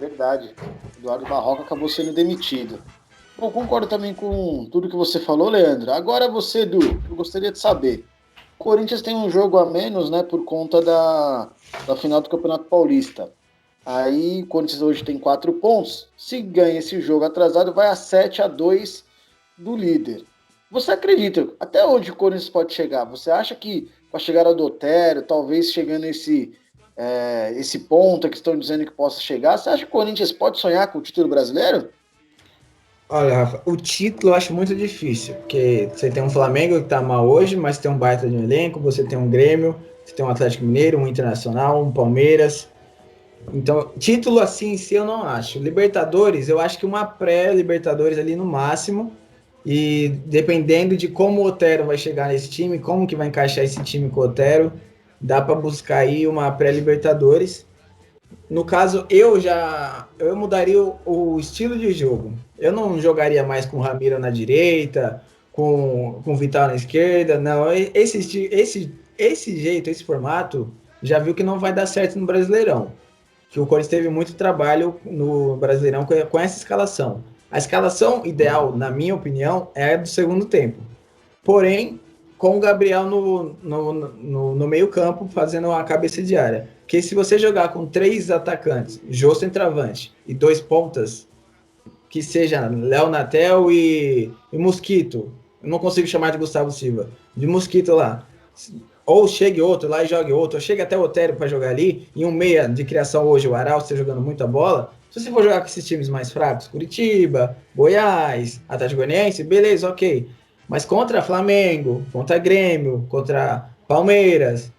Eduardo Barroca acabou sendo demitido. Bom, concordo também com tudo que você falou, Leandro. Agora você, Edu, eu gostaria de saber. O Corinthians tem um jogo a menos, né, por conta da final do Campeonato Paulista. Aí o Corinthians hoje tem 4 pontos. Se ganha esse jogo atrasado, vai a 7-2 do líder. Você acredita até onde o Corinthians pode chegar? Você acha que com a chegada do Otero, talvez chegando esse ponto que estão dizendo que possa chegar, você acha que o Corinthians pode sonhar com o título brasileiro? Olha, Rafa, o título eu acho muito difícil, porque você tem um Flamengo que tá mal hoje, mas tem um baita de um elenco, você tem um Grêmio, você tem um Atlético Mineiro, um Internacional, um Palmeiras. Então, título assim em si eu não acho. Libertadores, eu acho que uma pré-Libertadores ali no máximo, e dependendo de como o Otero vai chegar nesse time, como que vai encaixar esse time com o Otero, dá para buscar aí uma pré-Libertadores. No caso, eu mudaria o estilo de jogo. Eu não jogaria mais com o Ramiro na direita, com o Vital na esquerda. Não, esse jeito, esse formato, já viu que não vai dar certo no Brasileirão. Que o Corinthians teve muito trabalho no Brasileirão com essa escalação. A escalação ideal, na minha opinião, é a do segundo tempo. Porém, com o Gabriel no meio campo, fazendo a cabeça de área. Porque se você jogar com 3 atacantes, Jô centroavante e 2 pontas, que seja Léo Natel e Mosquito, eu não consigo chamar de Gustavo Silva, de Mosquito lá, ou chegue outro lá e jogue outro, ou chegue até o Otério para jogar ali, e um meia de criação hoje, o Arauz, está jogando muita bola. Se você for jogar com esses times mais fracos, Curitiba, Goiás, Atlético Goianiense, beleza, ok. Mas contra Flamengo, contra Grêmio, contra Palmeiras,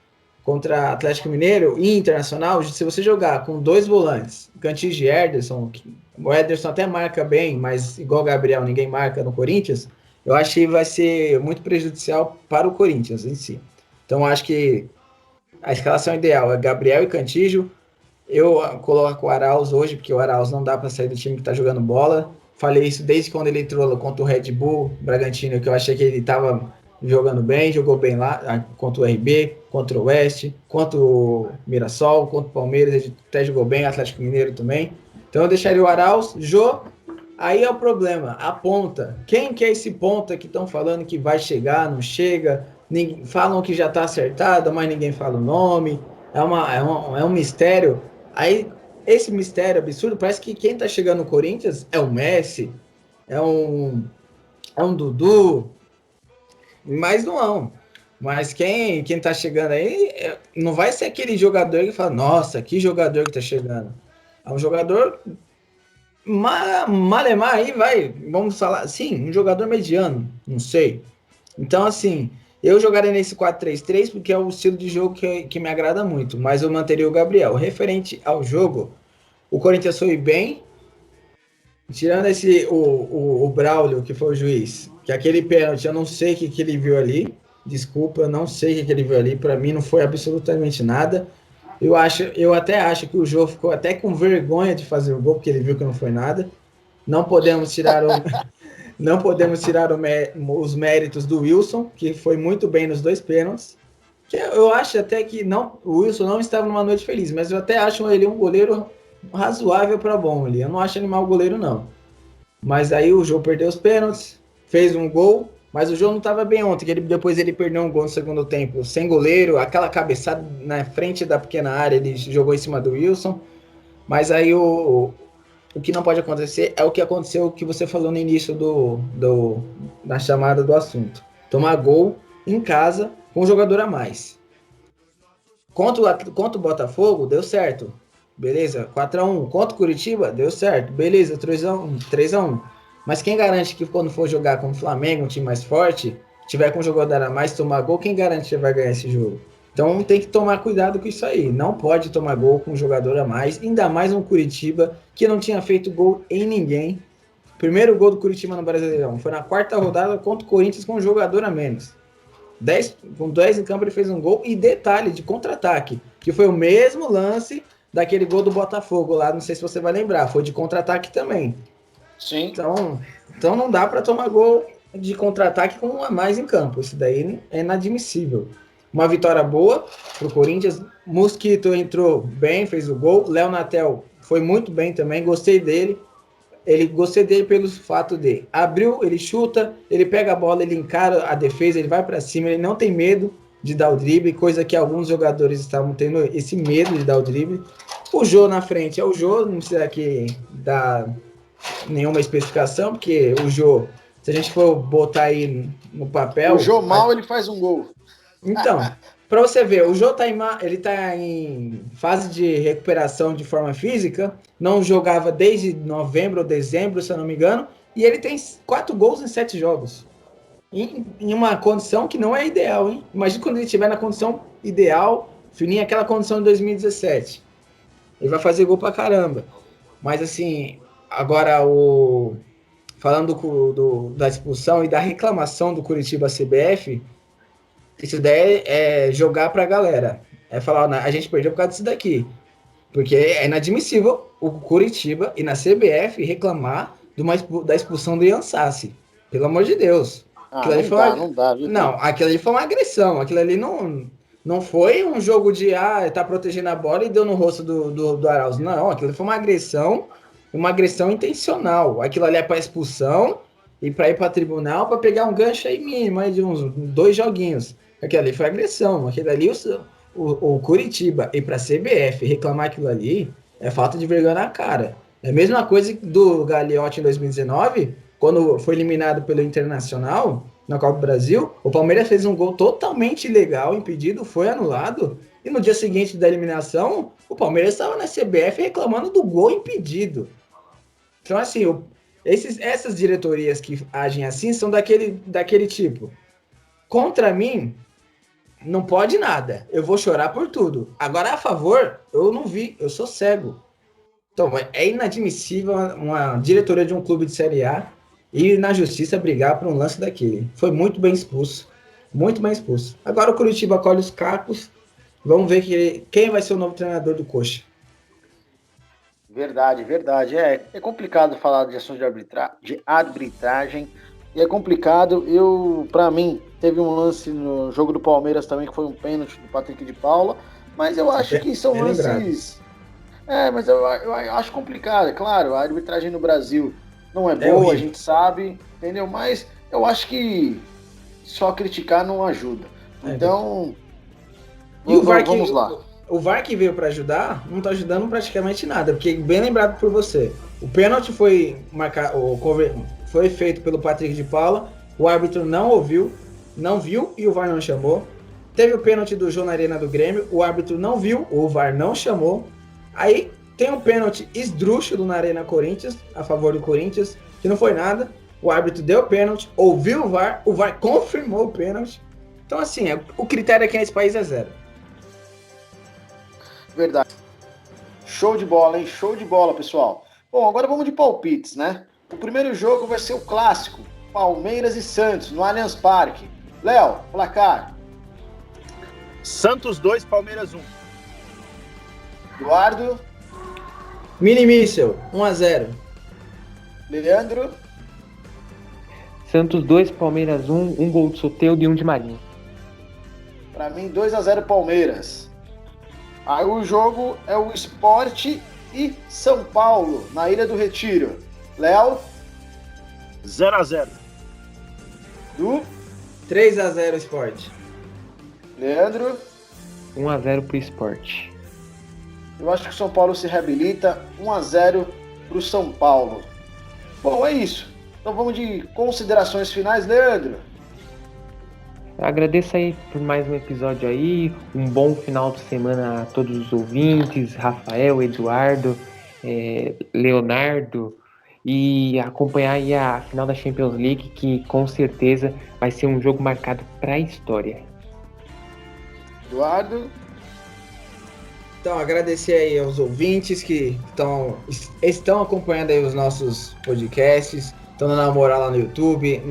contra Atlético Mineiro e Internacional, se você jogar com 2 volantes, Cantígio e Ederson, o Ederson até marca bem, mas igual o Gabriel ninguém marca no Corinthians, eu acho que vai ser muito prejudicial para o Corinthians em si. Então acho que a escalação ideal é Gabriel e Cantígio. Eu coloco o Arauz hoje, porque o Arauz não dá para sair do time que está jogando bola. Falei isso desde quando ele entrou contra o Red Bull Bragantino, que eu achei que ele estava jogando bem, jogou bem lá, contra o RB, contra o Oeste, contra o Mirassol, contra o Palmeiras, ele até jogou bem, Atlético Mineiro também. Então eu deixaria o Arauz, Jô. Aí é o problema, a ponta. Quem que é esse ponta que estão falando que vai chegar, não chega? Falam que já está acertado, mas ninguém fala o nome. É um mistério. Aí, esse mistério absurdo, parece que quem está chegando no Corinthians é o Messi, é um Dudu, mas não. Mas quem tá chegando aí não vai ser aquele jogador que fala, nossa, que jogador que tá chegando. É um jogador malemar aí, vamos falar assim, um jogador mediano, não sei. Então, assim, eu jogaria nesse 4-3-3 porque é o estilo de jogo que me agrada muito, mas eu manteria o Gabriel. Referente ao jogo, o Corinthians foi bem, tirando o Braulio, que foi o juiz, que aquele pênalti, eu não sei o que ele viu ali, desculpa, eu não sei o que ele viu ali, para mim não foi absolutamente nada. Eu até acho que o Jô ficou até com vergonha de fazer o gol, porque ele viu que não foi nada. Não podemos tirar os méritos do Wilson, que foi muito bem nos 2 pênaltis. Eu acho até que o Wilson não estava numa noite feliz, mas eu até acho ele um goleiro razoável para bom ali. Eu não acho ele mau goleiro, não. Mas aí o Jô perdeu os pênaltis, fez um gol, mas o Jô não estava bem ontem, que depois ele perdeu um gol no segundo tempo, sem goleiro, aquela cabeçada na frente da pequena área, ele jogou em cima do Wilson. Mas aí o que não pode acontecer é o que aconteceu, que você falou no início na chamada do assunto. Tomar gol em casa com um jogador a mais. Contra o Botafogo, deu certo. Beleza, 4-1. Contra o Curitiba, deu certo. Beleza, 3-1. Mas quem garante que quando for jogar com o Flamengo, um time mais forte, tiver com um jogador a mais, tomar gol, quem garante que vai ganhar esse jogo? Então tem que tomar cuidado com isso aí. Não pode tomar gol com um jogador a mais, ainda mais um Curitiba que não tinha feito gol em ninguém. Primeiro gol do Curitiba no Brasileirão foi na 4ª rodada contra o Corinthians com um jogador a menos. Com 10 em campo ele fez um gol e detalhe de contra-ataque, que foi o mesmo lance daquele gol do Botafogo lá, não sei se você vai lembrar, foi de contra-ataque também. Sim. Então não dá para tomar gol de contra-ataque com um a mais em campo, isso daí é inadmissível. Uma vitória boa pro Corinthians, Mosquito entrou bem, fez o gol, Léo Natel foi muito bem também, gostei dele. Gostei dele pelo fato de abriu, ele chuta, ele pega a bola, ele encara a defesa, ele vai para cima, ele não tem medo de dar o drible, coisa que alguns jogadores estavam tendo esse medo de dar o drible. O Jô na frente é o Jô, não precisa aqui dar nenhuma especificação, porque o Jô, se a gente for botar aí no papel... O Jô mal, ele faz um gol. Então, para você ver, o Jô ele tá em fase de recuperação de forma física, não jogava desde novembro ou dezembro, se eu não me engano, e ele tem 4 gols em 7 jogos. Em uma condição que não é ideal, hein? Imagina quando ele estiver na condição ideal, fininha aquela condição de 2017. Ele vai fazer gol pra caramba. Mas assim, agora falando da expulsão e da reclamação do Curitiba CBF, isso daí é jogar pra galera. É falar, a gente perdeu por causa disso daqui. Porque é inadmissível o Curitiba e na CBF reclamar da expulsão do Ian Sassi. Pelo amor de Deus. Não dá, viu? Não, aquilo ali foi uma agressão. Aquilo ali não foi um jogo de tá protegendo a bola e deu no rosto do Arauz. Não, aquilo ali foi uma agressão uma agressão intencional. Aquilo ali é para expulsão e para ir para tribunal para pegar um gancho aí mínimo aí de uns 2 joguinhos. Aquilo ali foi agressão. Aquilo ali, o Curitiba ir para a CBF reclamar aquilo ali é falta de vergonha na cara. É a mesma coisa do Gagliotti em 2019, quando foi eliminado pelo Internacional na Copa do Brasil. O Palmeiras fez um gol totalmente ilegal, impedido, foi anulado. E no dia seguinte da eliminação, o Palmeiras estava na CBF reclamando do gol impedido. Então, assim, essas diretorias que agem assim são daquele tipo. Contra mim, não pode nada. Eu vou chorar por tudo. Agora, a favor, eu não vi. Eu sou cego. Então, é inadmissível uma diretoria de um clube de Série A ir na justiça brigar por um lance daquele. Foi muito bem expulso. Muito bem expulso. Agora o Curitiba colhe os cacos. Vamos ver quem vai ser o novo treinador do Coxa. Verdade. É complicado falar de ações de arbitragem. E é complicado. Para mim, teve um lance no jogo do Palmeiras também, que foi um pênalti do Patrick de Paula. Mas eu acho que são lances... mas eu acho complicado. É claro, a arbitragem no Brasil não é boa, a gente sabe, entendeu? Mas eu acho que só criticar não ajuda. Então, e vamos lá. O VAR que veio para ajudar não está ajudando praticamente nada, porque bem lembrado por você, o pênalti foi feito pelo Patrick de Paula, o árbitro não viu e o VAR não chamou. Teve o pênalti do João na Arena do Grêmio, o árbitro não viu, o VAR não chamou. Aí tem um pênalti esdrúxulo na Arena Corinthians, a favor do Corinthians, que não foi nada. O árbitro deu o pênalti, ouviu o VAR confirmou o pênalti. Então, assim, o critério aqui nesse país é 0. Verdade. Show de bola, hein? Show de bola, pessoal. Bom, agora vamos de palpites, né? O primeiro jogo vai ser o clássico, Palmeiras e Santos, no Allianz Parque. Léo, placar. Santos 2, Palmeiras 1. Eduardo. Mini Míssel, 1-0. Leandro. Santos 2, Palmeiras 1, um gol de Soteldo e um de Marinho. Pra mim, 2-0 Palmeiras. Aí o jogo é o Sport e São Paulo, na Ilha do Retiro. Léo. 0-0. Du. 3-0 Sport. Leandro. 1-0 pro Sport. Eu acho que o São Paulo se reabilita. 1-0 pro São Paulo. Bom, é isso. Então vamos de considerações finais, Leandro. Agradeço aí por mais um episódio aí, um bom final de semana a todos os ouvintes, Rafael, Eduardo, Leonardo, e acompanhar aí a final da Champions League, que com certeza vai ser um jogo marcado para a história. Eduardo. Então, agradecer aí aos ouvintes que estão acompanhando aí os nossos podcasts, estão dando uma moral lá no YouTube,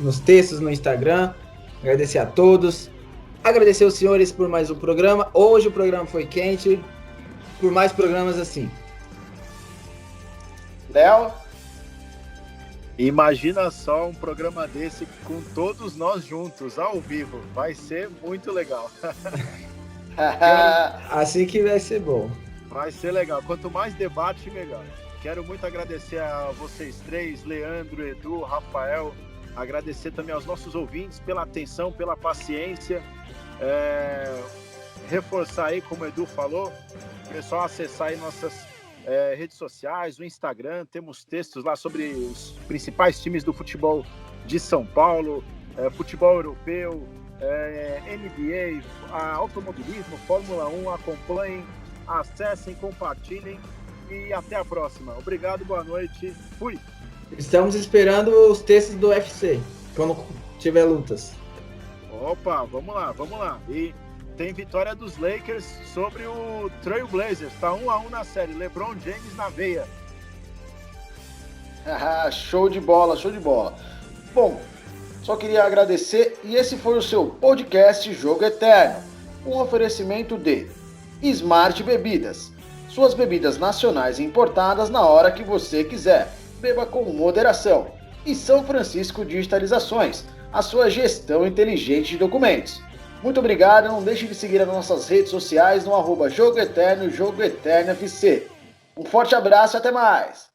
nos textos no Instagram. Agradecer a todos. Agradecer os senhores por mais um programa. Hoje o programa foi quente. Por mais programas assim. Léo. Imagina só um programa desse com todos nós juntos, ao vivo. Vai ser muito legal. Assim que vai ser bom. Vai ser legal. Quanto mais debate, melhor. Quero muito agradecer a vocês três, Leandro, Edu, Rafael. Agradecer também aos nossos ouvintes pela atenção, pela paciência. Reforçar aí, como o Edu falou, o pessoal acessar aí nossas redes sociais, o Instagram. Temos textos lá sobre os principais times do futebol de São Paulo, futebol europeu, NBA, automobilismo, Fórmula 1. Acompanhem, acessem, compartilhem e até a próxima. Obrigado, boa noite, fui! Estamos esperando os textos do UFC, quando tiver lutas. Opa, vamos lá. E tem vitória dos Lakers sobre o Trail Blazers. Tá 1-1 na série. LeBron James na veia. Show de bola. Bom, só queria agradecer. E esse foi o seu podcast Jogo Eterno. Um oferecimento de Smart Bebidas. Suas bebidas nacionais e importadas na hora que você quiser. Beba com moderação. E São Francisco Digitalizações, a sua gestão inteligente de documentos. Muito obrigado, não deixe de seguir as nossas redes sociais no @Jogo Eterno, Jogo Eterno FC. Um forte abraço e até mais!